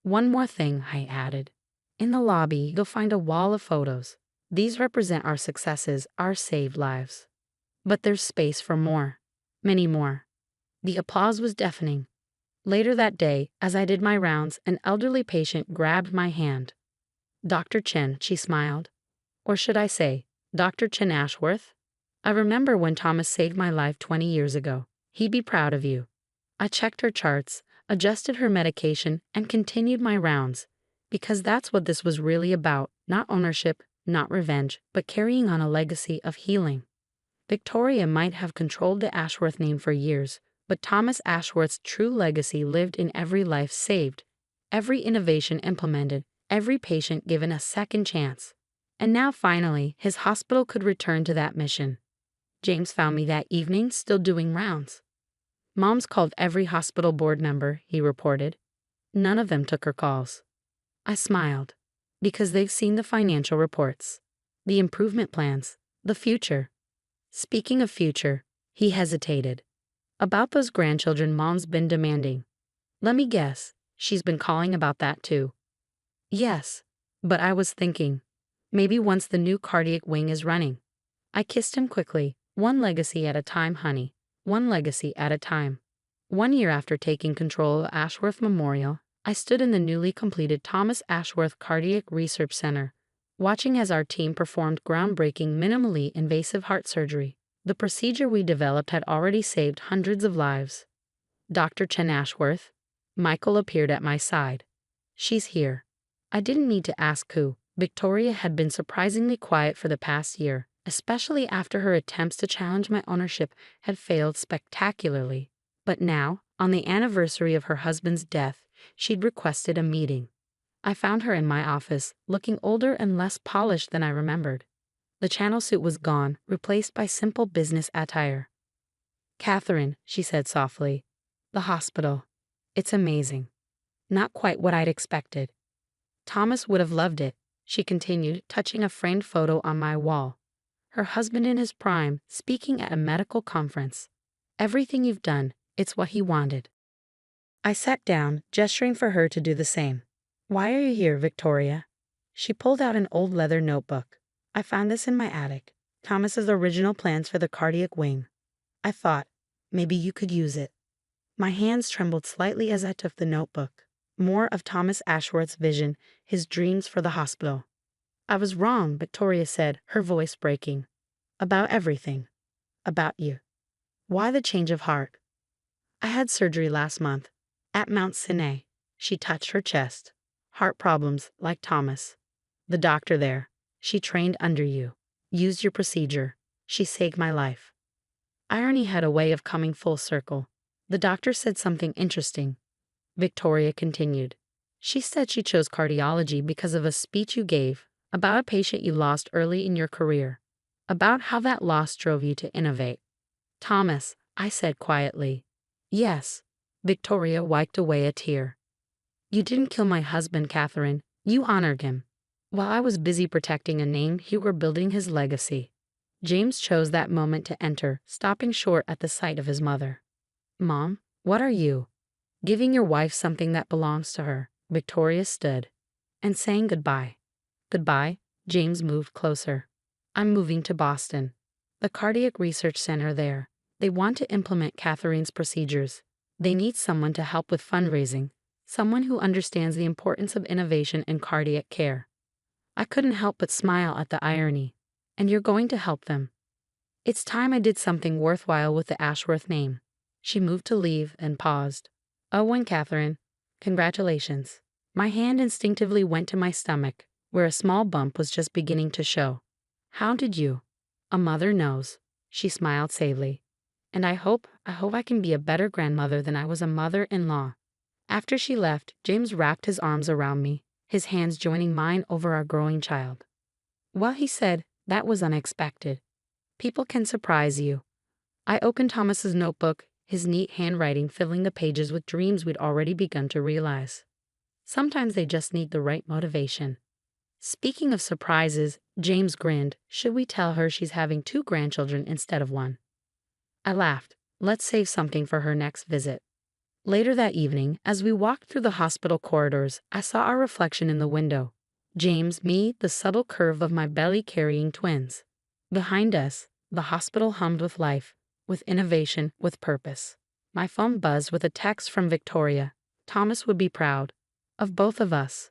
One more thing, I added. In the lobby, you'll find a wall of photos. These represent our successes, our saved lives. But there's space for more. Many more. The applause was deafening. Later that day, as I did my rounds, an elderly patient grabbed my hand. Dr. Chen, she smiled. Or should I say, Dr. Chen Ashworth? I remember when Thomas saved my life 20 years ago. He'd be proud of you. I checked her charts, adjusted her medication, and continued my rounds. Because that's what this was really about, not ownership, not revenge, but carrying on a legacy of healing. Victoria might have controlled the Ashworth name for years, but Thomas Ashworth's true legacy lived in every life saved, every innovation implemented, every patient given a second chance. And now finally, his hospital could return to that mission. James found me that evening, still doing rounds. Mom's called every hospital board member, he reported. None of them took her calls. I smiled. Because they've seen the financial reports, the improvement plans, the future. Speaking of future, he hesitated. About those grandchildren Mom's been demanding. Let me guess, she's been calling about that too. Yes, but I was thinking, maybe once the new cardiac wing is running. I kissed him quickly, one legacy at a time, honey, one legacy at a time. 1 year after taking control of Ashworth Memorial, I stood in the newly completed Thomas Ashworth Cardiac Research Center, watching as our team performed groundbreaking minimally invasive heart surgery. The procedure we developed had already saved hundreds of lives. Dr. Chen Ashworth. Michael appeared at my side. She's here. I didn't need to ask who. Victoria had been surprisingly quiet for the past year, especially after her attempts to challenge my ownership had failed spectacularly. But now, on the anniversary of her husband's death, she'd requested a meeting. I found her in my office, looking older and less polished than I remembered. The channel suit was gone, replaced by simple business attire. Catherine, she said softly. The hospital. It's amazing. Not quite what I'd expected. Thomas would have loved it, she continued, touching a framed photo on my wall. Her husband in his prime, speaking at a medical conference. Everything you've done, it's what he wanted. I sat down, gesturing for her to do the same. Why are you here, Victoria? She pulled out an old leather notebook. I found this in my attic. Thomas's original plans for the cardiac wing. I thought, maybe you could use it. My hands trembled slightly as I took the notebook. More of Thomas Ashworth's vision, his dreams for the hospital. I was wrong, Victoria said, her voice breaking. About everything. About you. Why the change of heart? I had surgery last month. At Mount Sinai. She touched her chest. Heart problems, like Thomas. The doctor there. She trained under you. Used your procedure. She saved my life. Irony had a way of coming full circle. The doctor said something interesting. Victoria continued. She said she chose cardiology because of a speech you gave about a patient you lost early in your career. About how that loss drove you to innovate. Thomas, I said quietly. Yes. Victoria wiped away a tear. You didn't kill my husband, Catherine. You honored him. While I was busy protecting a name, you were building his legacy. James chose that moment to enter, stopping short at the sight of his mother. Mom, what are you? Giving your wife something that belongs to her. Victoria stood. And saying goodbye. Goodbye, James moved closer. I'm moving to Boston. The Cardiac Research Center there. They want to implement Catherine's procedures. They need someone to help with fundraising, someone who understands the importance of innovation in cardiac care. I couldn't help but smile at the irony. And you're going to help them. It's time I did something worthwhile with the Ashworth name. She moved to leave and paused. Oh, and Catherine, congratulations. My hand instinctively went to my stomach, where a small bump was just beginning to show. How did you? A mother knows. She smiled sadly. And I hope I can be a better grandmother than I was a mother-in-law. After she left, James wrapped his arms around me, his hands joining mine over our growing child. Well, he said, that was unexpected. People can surprise you. I opened Thomas's notebook, his neat handwriting filling the pages with dreams we'd already begun to realize. Sometimes they just need the right motivation. Speaking of surprises, James grinned. Should we tell her she's having 2 grandchildren instead of 1? I laughed. Let's save something for her next visit. Later that evening, as we walked through the hospital corridors, I saw our reflection in the window. James, me, the subtle curve of my belly carrying twins. Behind us, the hospital hummed with life, with innovation, with purpose. My phone buzzed with a text from Victoria. Thomas would be proud. Of both of us.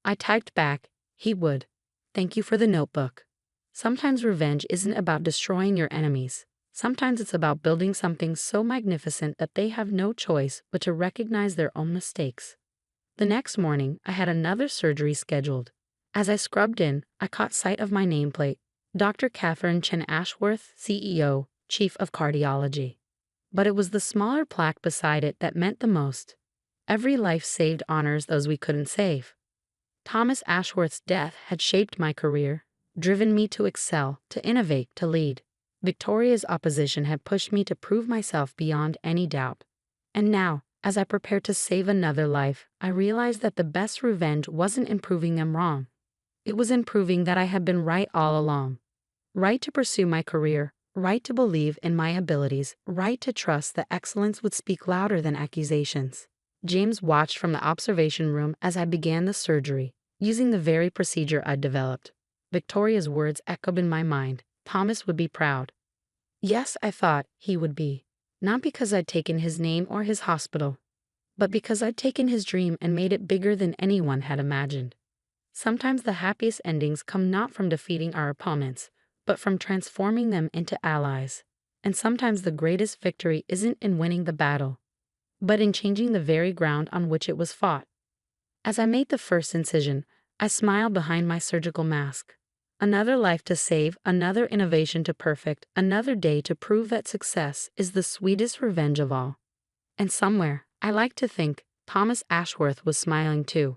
I typed back, he would. Thank you for the notebook. Sometimes revenge isn't about destroying your enemies. Sometimes it's about building something so magnificent that they have no choice but to recognize their own mistakes. The next morning, I had another surgery scheduled. As I scrubbed in, I caught sight of my nameplate. Dr. Catherine Chen Ashworth, CEO, Chief of Cardiology. But it was the smaller plaque beside it that meant the most. Every life saved honors those we couldn't save. Thomas Ashworth's death had shaped my career, driven me to excel, to innovate, to lead. Victoria's opposition had pushed me to prove myself beyond any doubt. And now, as I prepared to save another life, I realized that the best revenge wasn't in proving them wrong. It was in proving that I had been right all along. Right to pursue my career, right to believe in my abilities, right to trust that excellence would speak louder than accusations. James watched from the observation room as I began the surgery, using the very procedure I'd developed. Victoria's words echoed in my mind. Thomas would be proud. Yes, I thought he would be. Not because I'd taken his name or his hospital, but because I'd taken his dream and made it bigger than anyone had imagined. Sometimes the happiest endings come not from defeating our opponents, but from transforming them into allies. And sometimes the greatest victory isn't in winning the battle, but in changing the very ground on which it was fought. As I made the first incision, I smiled behind my surgical mask. Another life to save, another innovation to perfect, another day to prove that success is the sweetest revenge of all. And somewhere, I like to think, Thomas Ashworth was smiling too.